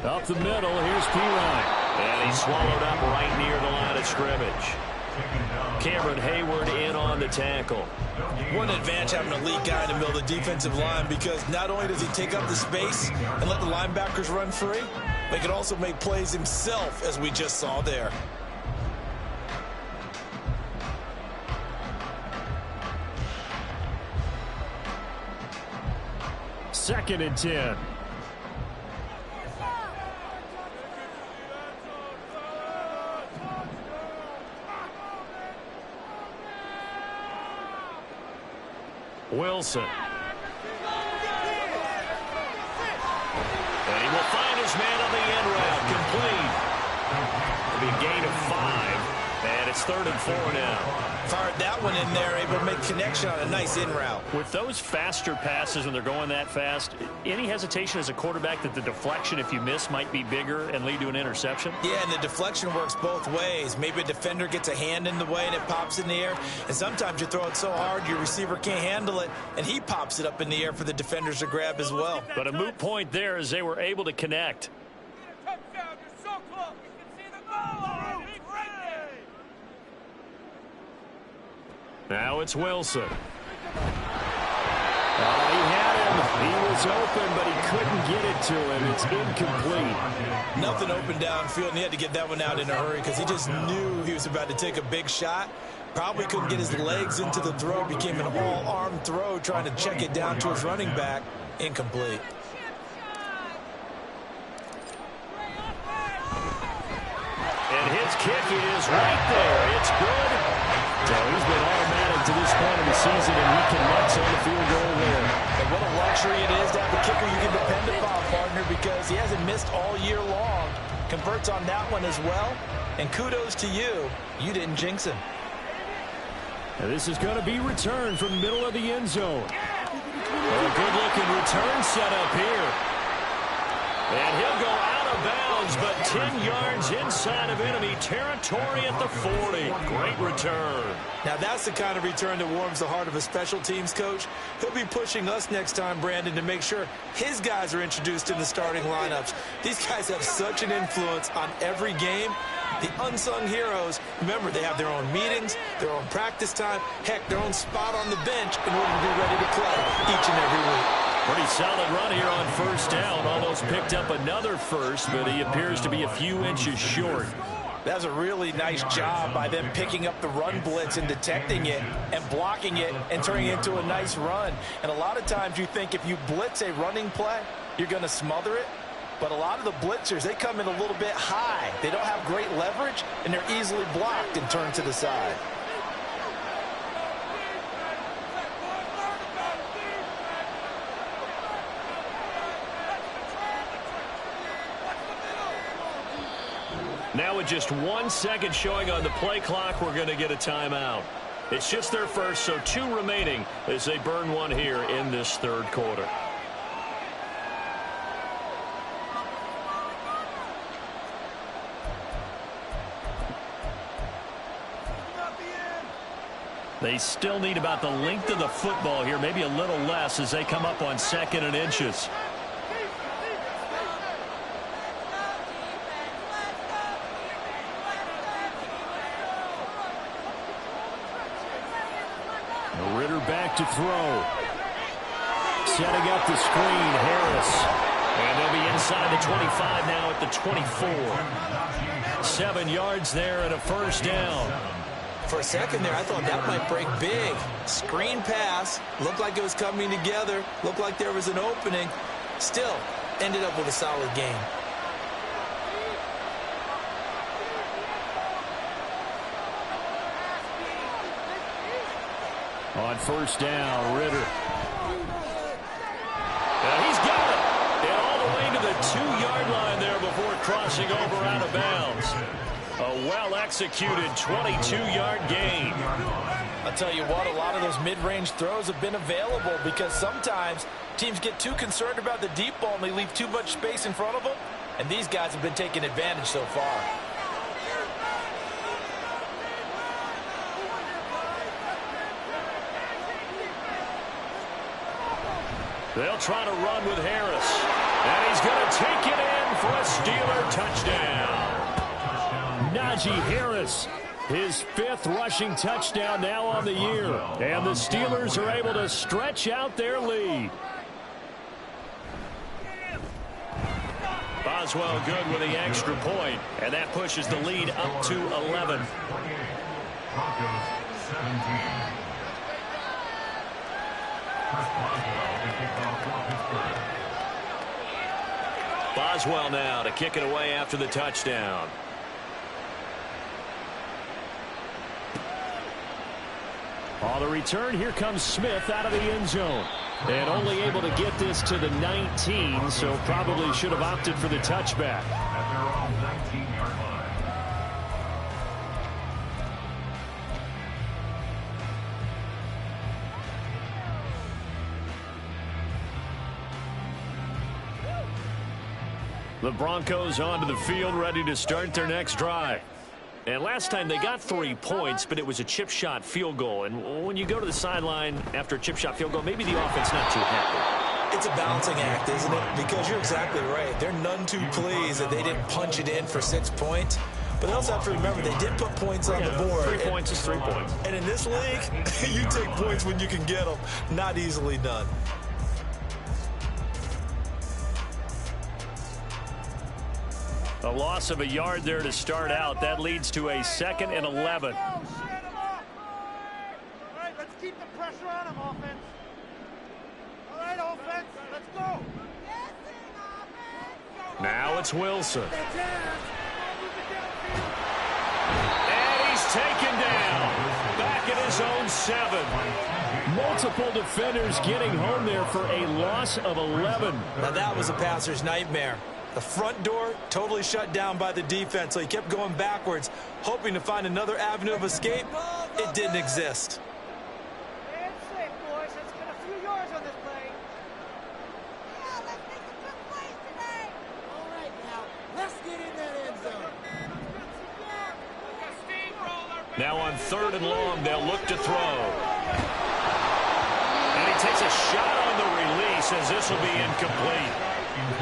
Up the middle, here's Pirine. And he's swallowed up right near the line of scrimmage. Cameron Hayward in on the tackle. What an advantage having a elite guy in the middle of the defensive line, because not only does he take up the space and let the linebackers run free, but he can also make plays himself, as we just saw there. Second and 10. Wilson. And he will find his man on the end route. Complete. He'll be It's 3rd and 4 now. Fired that one in there, able to make connection on a nice in route. With those faster passes when they're going that fast, any hesitation as a quarterback that the deflection, if you miss, might be bigger and lead to an interception? Yeah, and the deflection works both ways. Maybe a defender gets a hand in the way and it pops in the air. And sometimes you throw it so hard your receiver can't handle it, and he pops it up in the air for the defenders to grab as well. But a moot point there as they were able to connect. Touchdown, you're so close. You can see the goal. It's right there. Now it's Wilson. He had him. He was open, but he couldn't get it to him. It's incomplete. Nothing open downfield, and he had to get that one out in a hurry because he just knew he was about to take a big shot. Probably couldn't get his legs into the throw. Became an all-arm throw, trying to check it down to his running back. Incomplete. And his kick is right there. It's good. So he's been automatic to this point of the season, and he connects on the field goal there. And what a luxury it is to have a kicker you can depend upon, partner, because he hasn't missed all year long. Converts on that one as well. And kudos to you. You didn't jinx him. And this is going to be returned from the middle of the end zone. A good-looking return set up here. And he'll go out of bounds, but 10 yards inside of enemy territory at the 40. Great return. Now, that's the kind of return that warms the heart of a special teams coach. He'll be pushing us next time, Brandon, to make sure his guys are introduced in the starting lineups. These guys have such an influence on every game. The unsung heroes, remember, they have their own meetings, their own practice time, heck, their own spot on the bench in order to be ready to play each and every week. Pretty solid run here on first down. Almost picked up another first, but he appears to be a few inches short. That's a really nice job by them picking up the run blitz and detecting it and blocking it and turning it into a nice run. And a lot of times you think if you blitz a running play, you're going to smother it. But a lot of the blitzers, they come in a little bit high. They don't have great leverage, and they're easily blocked and turned to the side. Now with just 1 second showing on the play clock, we're going to get a timeout. It's just their first, so 2 remaining as they burn one here in this third quarter. They still need about the length of the football here, maybe a little less as they come up on 2nd and inches. Ritter back to throw. Setting up the screen, Harris. And they'll be inside the 25 now at the 24. 7 yards there and a first down. For a second there, I thought that might break big. Screen pass. Looked like it was coming together. Looked like there was an opening. Still, ended up with a solid game. On first down, Ritter. And he's got it. And all the way to the 2-yard line there before crossing over out of bounds. A well-executed 22-yard gain. I'll tell you what, a lot of those mid-range throws have been available because sometimes teams get too concerned about the deep ball and they leave too much space in front of them. And these guys have been taking advantage so far. They'll try to run with Harris. And he's going to take it in for a Steeler touchdown. Najee Harris, his 5th rushing touchdown now on the year. And the Steelers are able to stretch out their lead. Boswell good with the extra point. And that pushes the lead up to 11. Broncos 17. Boswell now to kick it away after the touchdown. On the return, here comes Smith out of the end zone. And only able to get this to the 19, so probably should have opted for the touchback. At their own 19-yard line. The Broncos onto the field, ready to start their next drive. And last time they got 3 points, but it was a chip shot field goal. And when you go to the sideline after a chip shot field goal, maybe the offense not too happy. It's a balancing act, isn't it? Because you're exactly right. They're none too pleased that they didn't punch it in for 6 points. But they also have to remember they did put points on the board. 3 points is 3 points. And in this league, you take points when you can get them. Not easily done. A loss of a yard there to start out. That leads to a 2nd and 11. All right, let's keep the pressure on him, offense. All right, offense, let's go. Now it's Wilson. And he's taken down. Back at his own 7. Multiple defenders getting home there for a loss of 11. Now that was a passer's nightmare. The front door totally shut down by the defense, so he kept going backwards, hoping to find another avenue of escape. It didn't exist. And safe, boys. Let's get a few yards on this play. Yeah, let's make some good plays today. All right, now, let's get in that end zone. Now on 3rd and long, they'll look to throw. And he takes a shot on the release as this will be incomplete.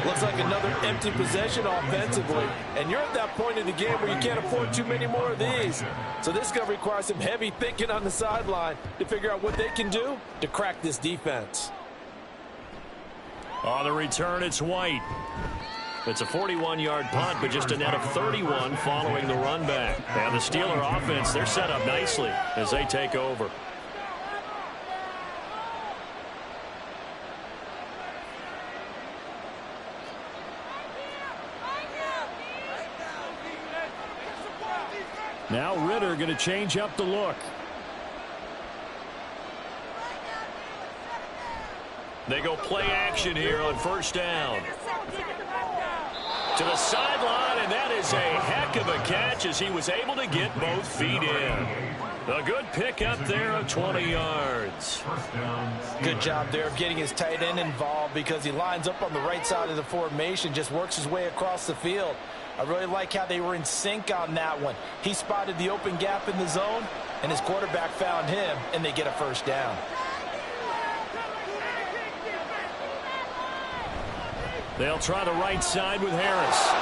Looks like another empty possession offensively. And you're at that point in the game where you can't afford too many more of these. So this is going to require some heavy thinking on the sideline to figure out what they can do to crack this defense. On the return, it's White. It's a 41-yard punt, but just a net of 31 following the run back. And the Steeler offense, they're set up nicely as they take over. Now Ritter going to change up the look. They go play action here on 1st down. To the sideline, and that is a heck of a catch as he was able to get both feet in. A good pickup there of 20 yards. Good job there of getting his tight end involved because he lines up on the right side of the formation, just works his way across the field. I really like how they were in sync on that one. He spotted the open gap in the zone, and his quarterback found him, and they get a 1st down. They'll try the right side with Harris.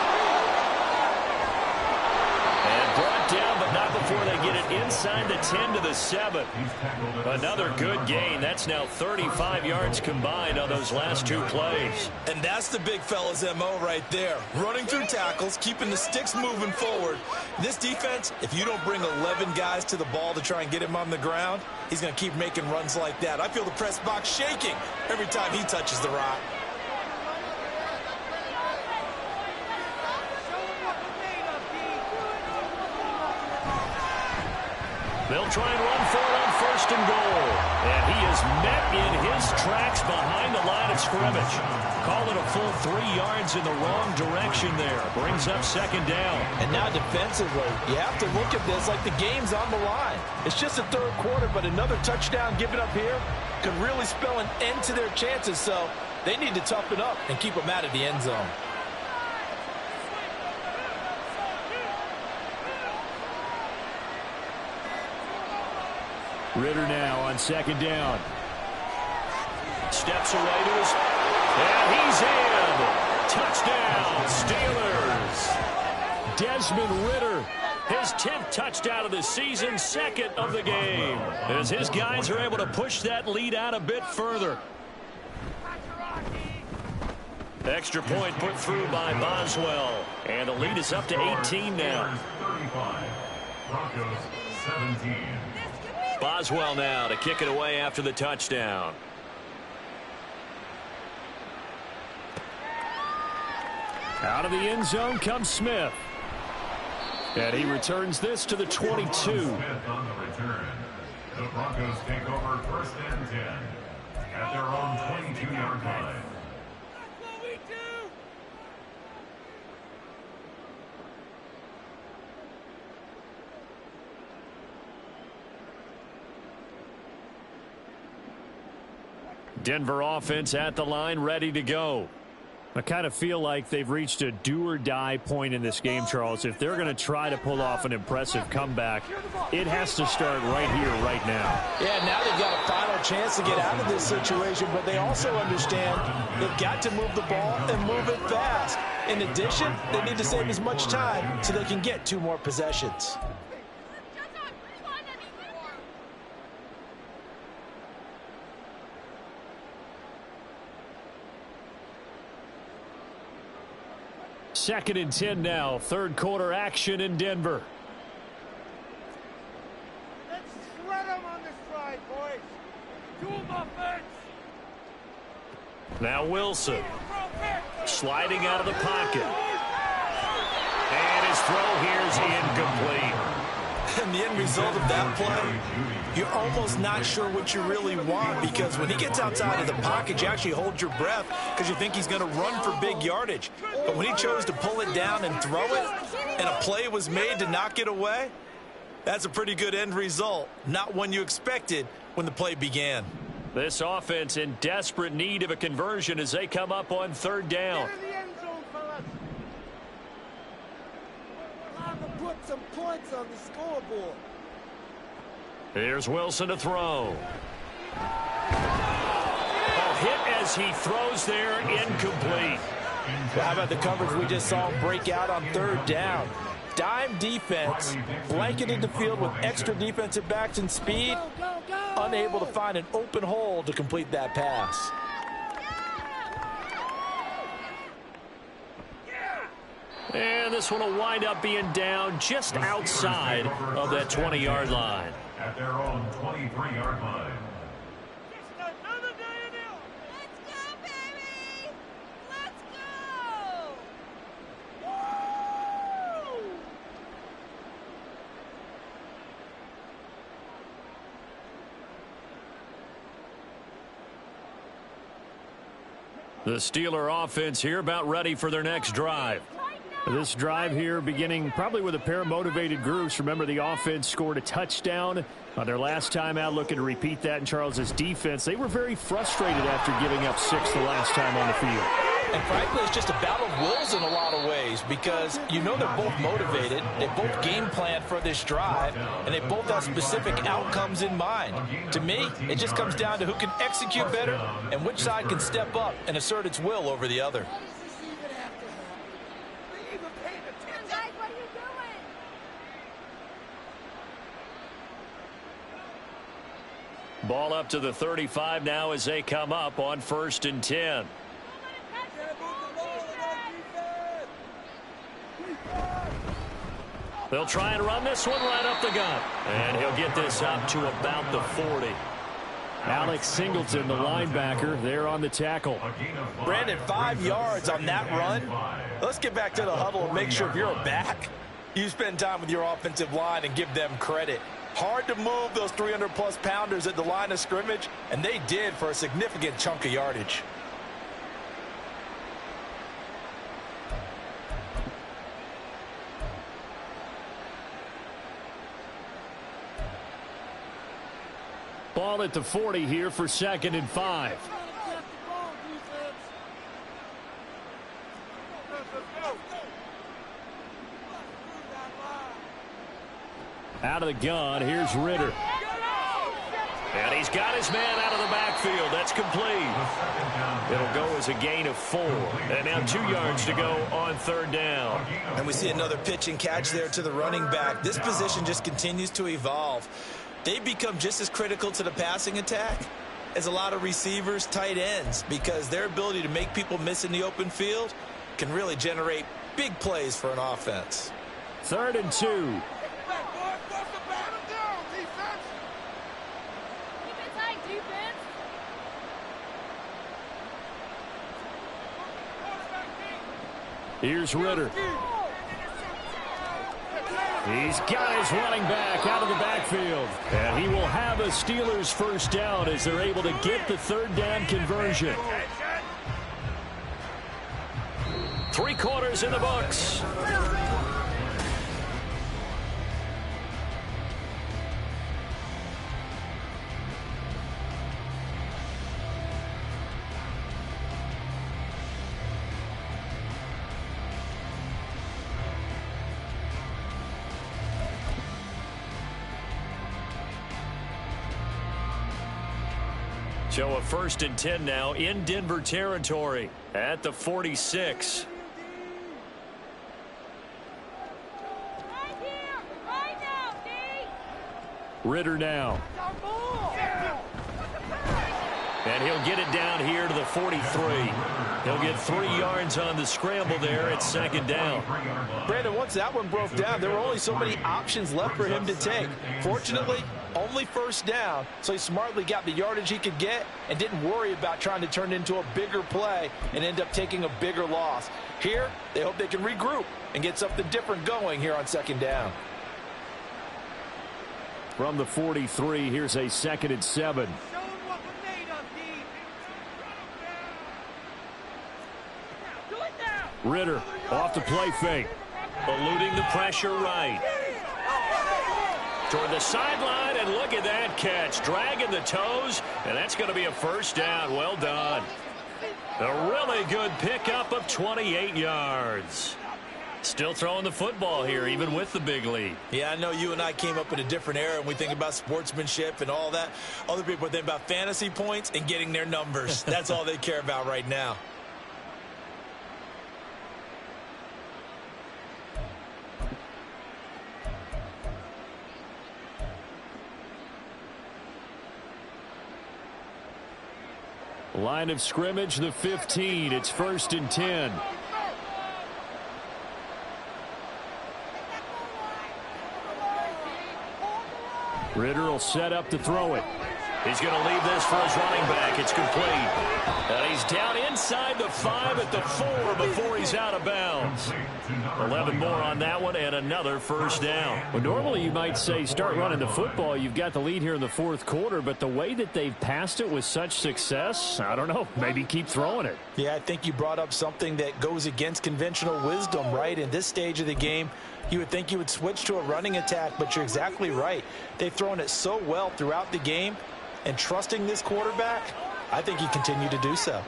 And brought down, but not before they get it inside the 10 to the 7. Another good gain. That's now 35 yards combined on those last 2 plays. And that's the big fella's MO right there. Running through tackles, keeping the sticks moving forward. This defense, if you don't bring 11 guys to the ball to try and get him on the ground, he's going to keep making runs like that. I feel the press box shaking every time he touches the rock. They'll try and run for it on 1st and goal. And he is met in his tracks behind the line of scrimmage. Call it a full 3 yards in the wrong direction there. Brings up 2nd down. And now defensively, you have to look at this like the game's on the line. It's just the 3rd quarter, but another touchdown given up here could really spell an end to their chances. So they need to toughen up and keep them out of the end zone. Ritter now on 2nd down. Steps away to his... And he's in! Touchdown, Steelers! Desmond Ritter, his 10th touchdown of the season, 2nd of the game. As his guys are able to push that lead out a bit further. Extra point put through by Boswell. And the lead is up to 18 now. 35. Broncos 17. Boswell now to kick it away after the touchdown. Out of the end zone comes Smith. And he returns this to the 22. Smith on the return. The Broncos take over 1st and 10 at their own 22-yard line. That's what we do. Denver offense at the line, ready to go. I kind of feel like they've reached a do-or-die point in this game, Charles. If they're going to try to pull off an impressive comeback, it has to start right here, right now. Yeah, now they've got a final chance to get out of this situation, but they also understand they've got to move the ball and move it fast. In addition, they need to save as much time so they can get 2 more possessions. Second and 10 now. Third quarter action in Denver. Let's shred them on this drive, boys. Do them offense. Now Wilson. Sliding out of the pocket. And his throw here is incomplete. And the end result of that play, you're almost not sure what you really want, because when he gets outside of the pocket, you actually hold your breath because you think he's going to run for big yardage. But when he chose to pull it down and throw it, and a play was made to knock it away, that's a pretty good end result. Not one you expected when the play began. This offense in desperate need of a conversion as they come up on third down. Get in the end zone, fellas. Time to put some points on the scoreboard. Here's Wilson to throw. Oh, hit as he throws there, incomplete. Well, how about the coverage we just saw break out on third down? Dime defense, blanketed the field with extra defensive backs and speed, unable to find an open hole to complete that pass. And this one will wind up being down just outside of that 20-yard line. At their own 23-yard line. Just another day in hell. Let's go, baby! Let's go! Woo! The Steeler offense here about ready for their next drive. This drive here beginning probably with a pair of motivated groups. Remember, the offense scored a touchdown on their last time out, looking to repeat that in Charles's defense. They were very frustrated after giving up 6 the last time on the field. And frankly, it's just a battle of wills in a lot of ways, because you know they're both motivated, they both game plan for this drive, and they both have specific outcomes in mind. To me, it just comes down to who can execute better and which side can step up and assert its will over the other. Guys, what are you doing? Ball up to the 35 now as they come up on 1st and 10. They'll try and run this one right up the gut. And he'll get this up to about the 40. Alex Singleton, the linebacker, there on the tackle. Brandon, 5 yards on that run. Let's get back to the huddle and make sure if you're a back, you spend time with your offensive line and give them credit. Hard to move those 300-plus pounders at the line of scrimmage, and they did for a significant chunk of yardage. Ball at the 40 here for 2nd and 5. Out of the gun, here's Ritter. And he's got his man out of the backfield. That's complete. It'll go as a gain of 4. And now 2 yards to go on 3rd down. And we see another pitch and catch there to the running back. This position just continues to evolve. They become just as critical to the passing attack as a lot of receivers, tight ends, because their ability to make people miss in the open field can really generate big plays for an offense. 3rd and 2. Here's Ritter. He's got his running back out of the backfield. And he will have a Steelers first down as they're able to get the 3rd down conversion. 3 quarters in the books. So a 1st and 10 now in Denver territory at the 46. Right here! Right now, D! Ritter now. And he'll get it down here to the 43. He'll get 3 yards on the scramble there at 2nd down. Brandon, once that one broke down, there were only so many options left for him to take. Fortunately, only 1st down, so he smartly got the yardage he could get and didn't worry about trying to turn it into a bigger play and end up taking a bigger loss. Here, they hope they can regroup and get something different going here on 2nd down. From the 43, here's a 2nd and 7. Ritter off the play fake. Eluding the pressure right. Toward the sideline, and look at that catch. Dragging the toes, and that's going to be a 1st down. Well done. A really good pickup of 28 yards. Still throwing the football here, even with the big lead. Yeah, I know you and I came up in a different era, and we think about sportsmanship and all that. Other people think about fantasy points and getting their numbers. That's all they care about right now. Line of scrimmage, the 15. It's 1st and 10. Ritter will set up to throw it. He's going to leave this for his running back. It's complete. And he's down inside the 5 at the 4 before he's out of bounds. 11 more on that one and another 1st down. Well, normally you might say start running the football. You've got the lead here in the 4th quarter, but the way that they've passed it with such success, I don't know, maybe keep throwing it. Yeah, I think you brought up something that goes against conventional wisdom, right? In this stage of the game, you would think you would switch to a running attack, but you're exactly right. They've thrown it so well throughout the game, and trusting this quarterback, I think you continue to do so.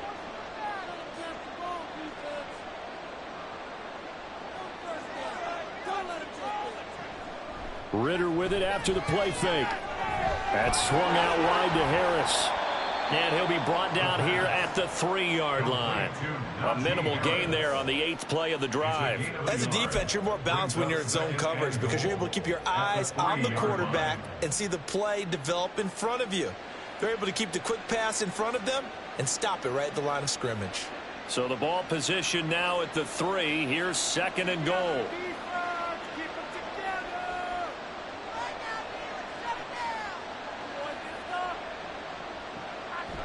Ritter with it after the play fake. That swung out wide to Harris. And he'll be brought down here at the 3-yard line. A minimal gain there on the 8th play of the drive. As a defense, you're more balanced when you're in zone coverage because you're able to keep your eyes on the quarterback and see the play develop in front of you. They're able to keep the quick pass in front of them and stop it right at the line of scrimmage. So the ball position now at the 3. Here's 2nd and goal.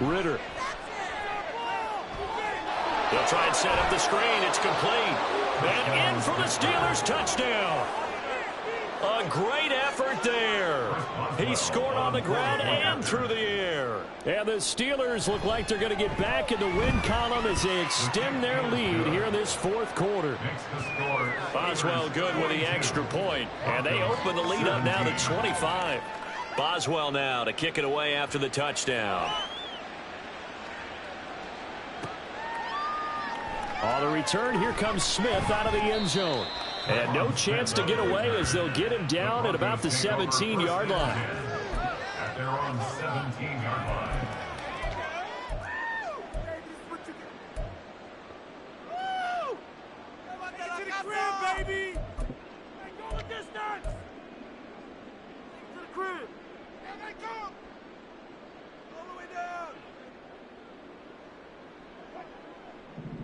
Ritter. They'll try and set up the screen. It's complete. And in for the Steelers. Touchdown. A great effort there. He scored on the ground and through the air. And the Steelers look like they're going to get back in the win column as they extend their lead here in this 4th quarter. Boswell good with the extra point. And they open the lead up now to 25. Boswell now to kick it away after the touchdown. On the return, here comes Smith out of the end zone. And no chance to get away as they'll get him down at about the 17-yard line. At their own 17-yard line. Get to the crib, baby! Hey, go the distance! To the crib! And they come! All the way down!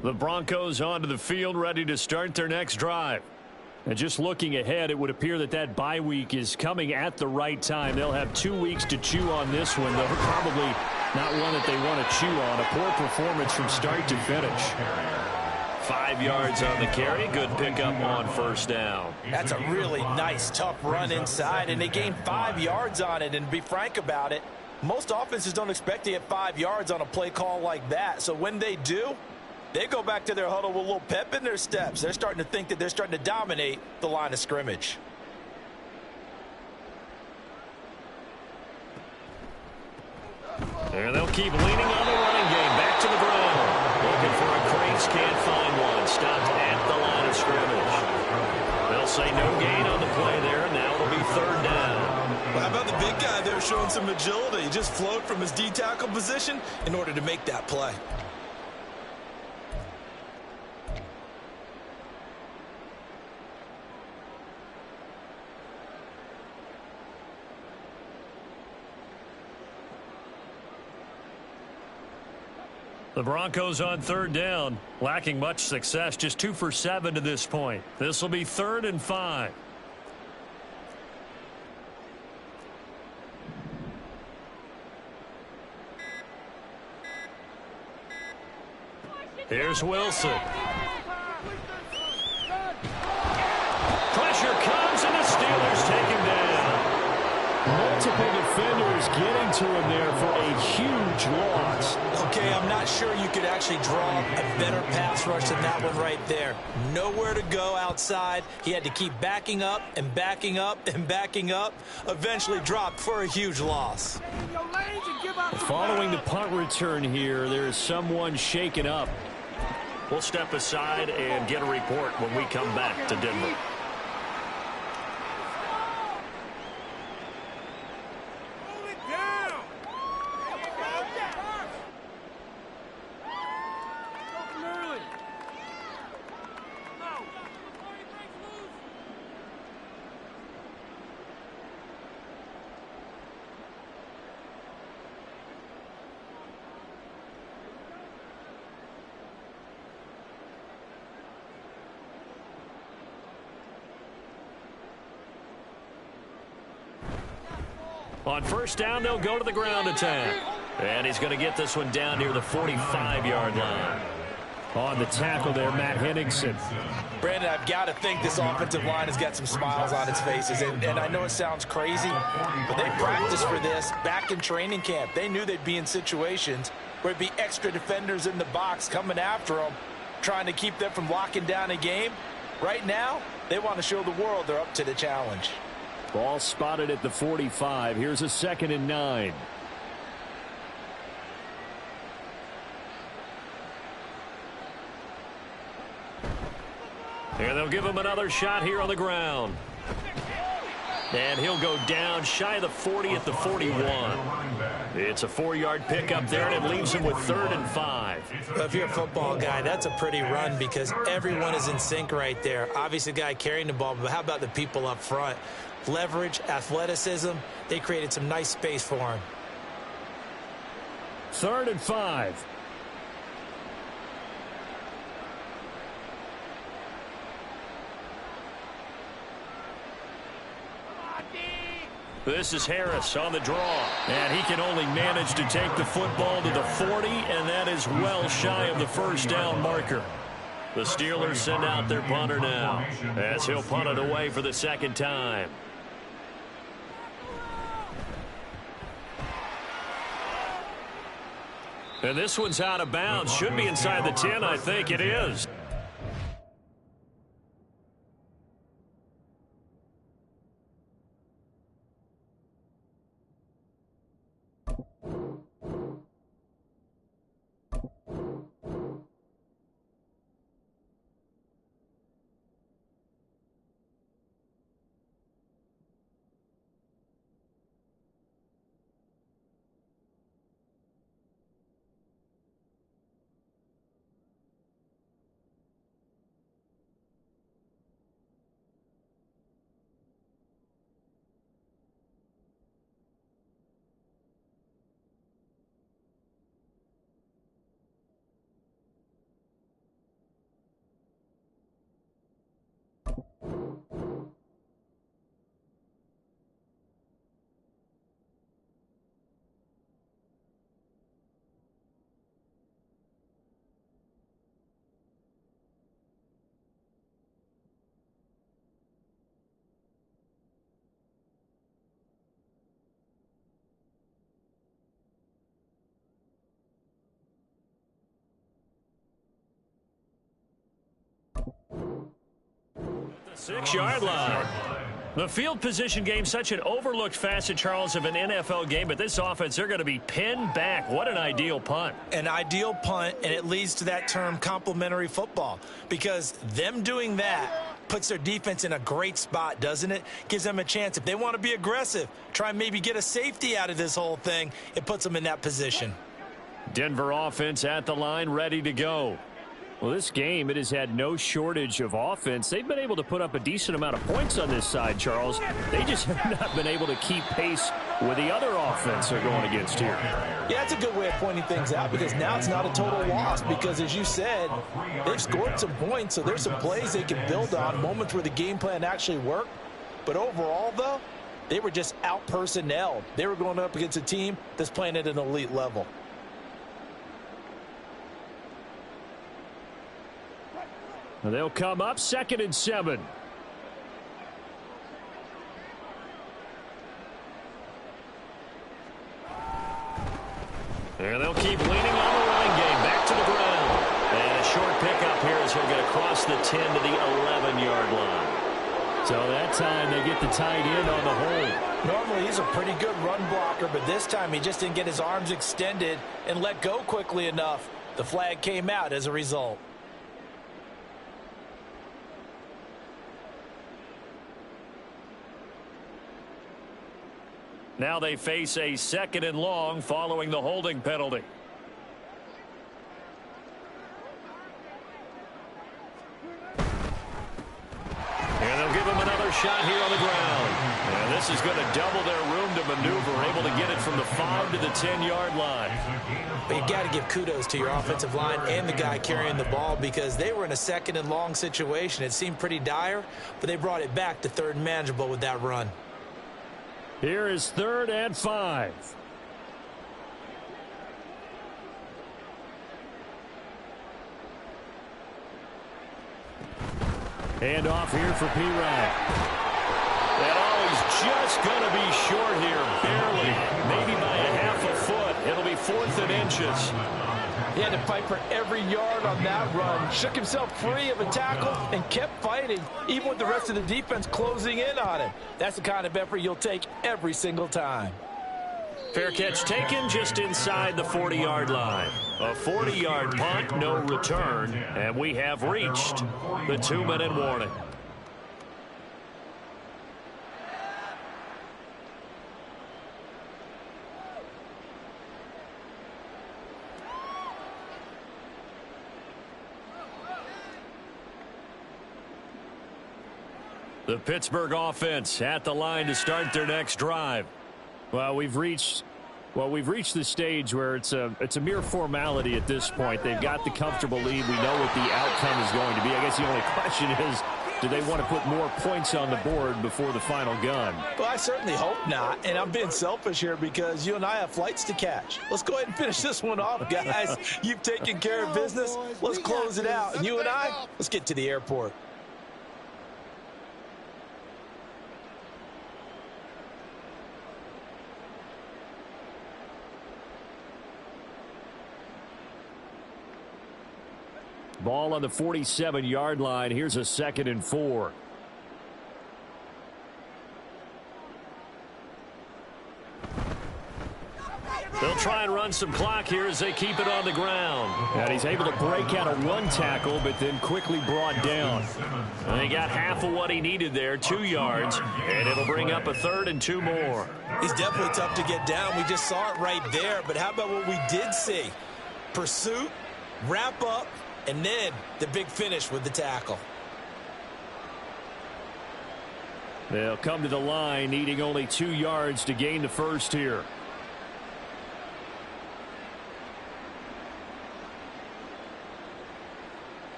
The Broncos onto the field, ready to start their next drive. And just looking ahead, it would appear that that bye week is coming at the right time. They'll have 2 weeks to chew on this one, though probably not one that they want to chew on. A poor performance from start to finish. 5 yards on the carry. Good pickup on 1st down. That's a really nice, tough run inside, and they gained 5 yards on it. And to be frank about it, most offenses don't expect to get 5 yards on a play call like that. So when they do, they go back to their huddle with a little pep in their steps. They're starting to think that they're starting to dominate the line of scrimmage. And they'll keep leaning on the running game. Back to the ground. Looking for a crease. Can't find one. Stopped at the line of scrimmage. They'll say no gain on the play there. Now it'll be 3rd down. Well, how about the big guy there showing some agility? He just flowed from his D-tackle position in order to make that play. The Broncos on third down, lacking much success, just 2 for 7 to this point. This will be 3rd and 5. Here's Wilson. Pressure comes, and the Steelers take him down. Multiple defenders getting to him there for a huge loss. Okay, I'm not sure you could actually draw a better pass rush than that one right there. Nowhere to go outside. He had to keep backing up and backing up and backing up. Eventually dropped for a huge loss. Following the punt return here, there is someone shaken up. We'll step aside and get a report when we come back to Denver. On first down, they'll go to the ground attack. And he's going to get this one down near the 45-yard line. On the tackle there, Matt Henningsen. Brandon, I've got to think this offensive line has got some smiles on its faces. And I know it sounds crazy, but they practiced for this back in training camp. They knew they'd be in situations where it'd be extra defenders in the box coming after them, trying to keep them from locking down a game. Right now, they want to show the world they're up to the challenge. Ball spotted at the 45. Here's a 2nd and 9. And they'll give him another shot here on the ground. And he'll go down shy of the 40 at the 41. It's a 4-yard pickup there, and it leaves him with 3rd and 5. Well, if you're a football guy, that's a pretty run because everyone is in sync right there. Obviously, the guy carrying the ball, but how about the people up front? Leverage, athleticism, they created some nice space for him. 3rd and 5. This is Harris on the draw. And he can only manage to take the football to the 40, and that is well shy of the first down marker. The Steelers send out their punter now as he'll punt it away for the 2nd time. And this one's out of bounds. Should be inside the 10. I think it is. The 6-yard line. The field position game, such an overlooked facet, Charles, of an NFL game, but this offense, they're going to be pinned back. What an ideal punt. An ideal punt, and it leads to that term complementary football, because them doing that puts their defense in a great spot, doesn't it? Gives them a chance. If they want to be aggressive, try and maybe get a safety out of this whole thing, it puts them in that position. Denver offense at the line, ready to go. Well, this game, it has had no shortage of offense. They've been able to put up a decent amount of points on this side, Charles. They just have not been able to keep pace with the other offense they're going against here. Yeah, that's a good way of pointing things out, because now it's not a total loss, because as you said, they've scored some points, so there's some plays they can build on, moments where the game plan actually worked. But overall, though, they were just out-personnelled. They were going up against a team that's playing at an elite level. They'll come up 2nd and 7. And they'll keep leaning on the running game. Back to the ground. And a short pickup here as he'll get across the 10 to the 11-yard line. So that time they get the tight end on the hold. Normally he's a pretty good run blocker, but this time he just didn't get his arms extended and let go quickly enough. The flag came out as a result. Now they face a 2nd and long following the holding penalty. And they'll give him another shot here on the ground. And this is going to double their room to maneuver, able to get it from the 5 to the 10-yard line. But you've got to give kudos to your offensive line and the guy carrying the ball, because they were in a 2nd and long situation. It seemed pretty dire, but they brought it back to 3rd and manageable with that run. Here is 3rd and 5. Hand off here for P-Ryan. And he's just going to be short here, barely, maybe by a half a foot. It'll be 4th and inches. He had to fight for every yard on that run. Shook himself free of a tackle and kept fighting, even with the rest of the defense closing in on him. That's the kind of effort you'll take every single time. Fair catch taken just inside the 40-yard line. A 40-yard punt, no return, and we have reached the 2-minute warning. The Pittsburgh offense at the line to start their next drive. Well, we've reached the stage where it's a mere formality at this point. They've got the comfortable lead. We know what the outcome is going to be. I guess the only question is, do they want to put more points on the board before the final gun? Well, I certainly hope not, and I'm being selfish here because you and I have flights to catch. Let's go ahead and finish this one off, guys. You've taken care of business. Let's close it out. And you and I, let's get to the airport. Ball on the 47-yard line. Here's a 2nd and 4. They'll try and run some clock here as they keep it on the ground. And he's able to break out of one tackle, but then quickly brought down. And he got half of what he needed there, 2 yards, and it'll bring up a 3rd and 2 more. He's definitely tough to get down. We just saw it right there. But how about what we did see? Pursuit, wrap up, and then the big finish with the tackle. They'll come to the line, needing only 2 yards to gain the first here.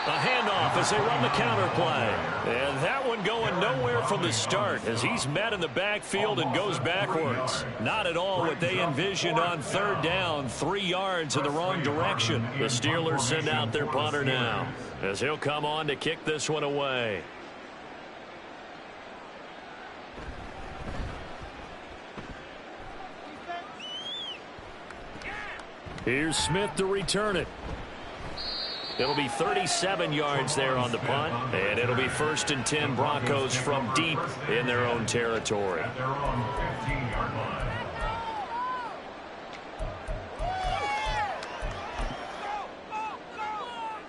A handoff as they run the counter play. And that one going nowhere from the start as he's met in the backfield and goes backwards. Not at all what they envisioned on 3rd down, 3 yards in the wrong direction. The Steelers send out their punter now as he'll come on to kick this one away. Here's Smith to return it. It'll be 37 yards there on the punt, and it'll be 1st and 10 Broncos from deep in their own territory. At their own 15-yard line.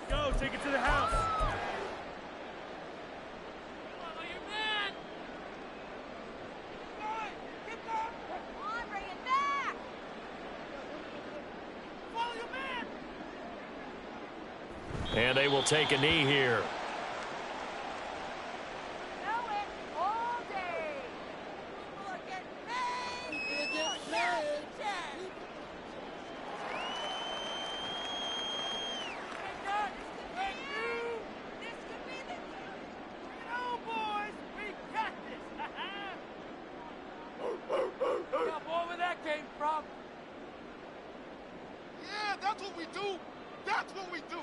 Go, they will take a knee here. Yeah, that's what we do. That's what we do.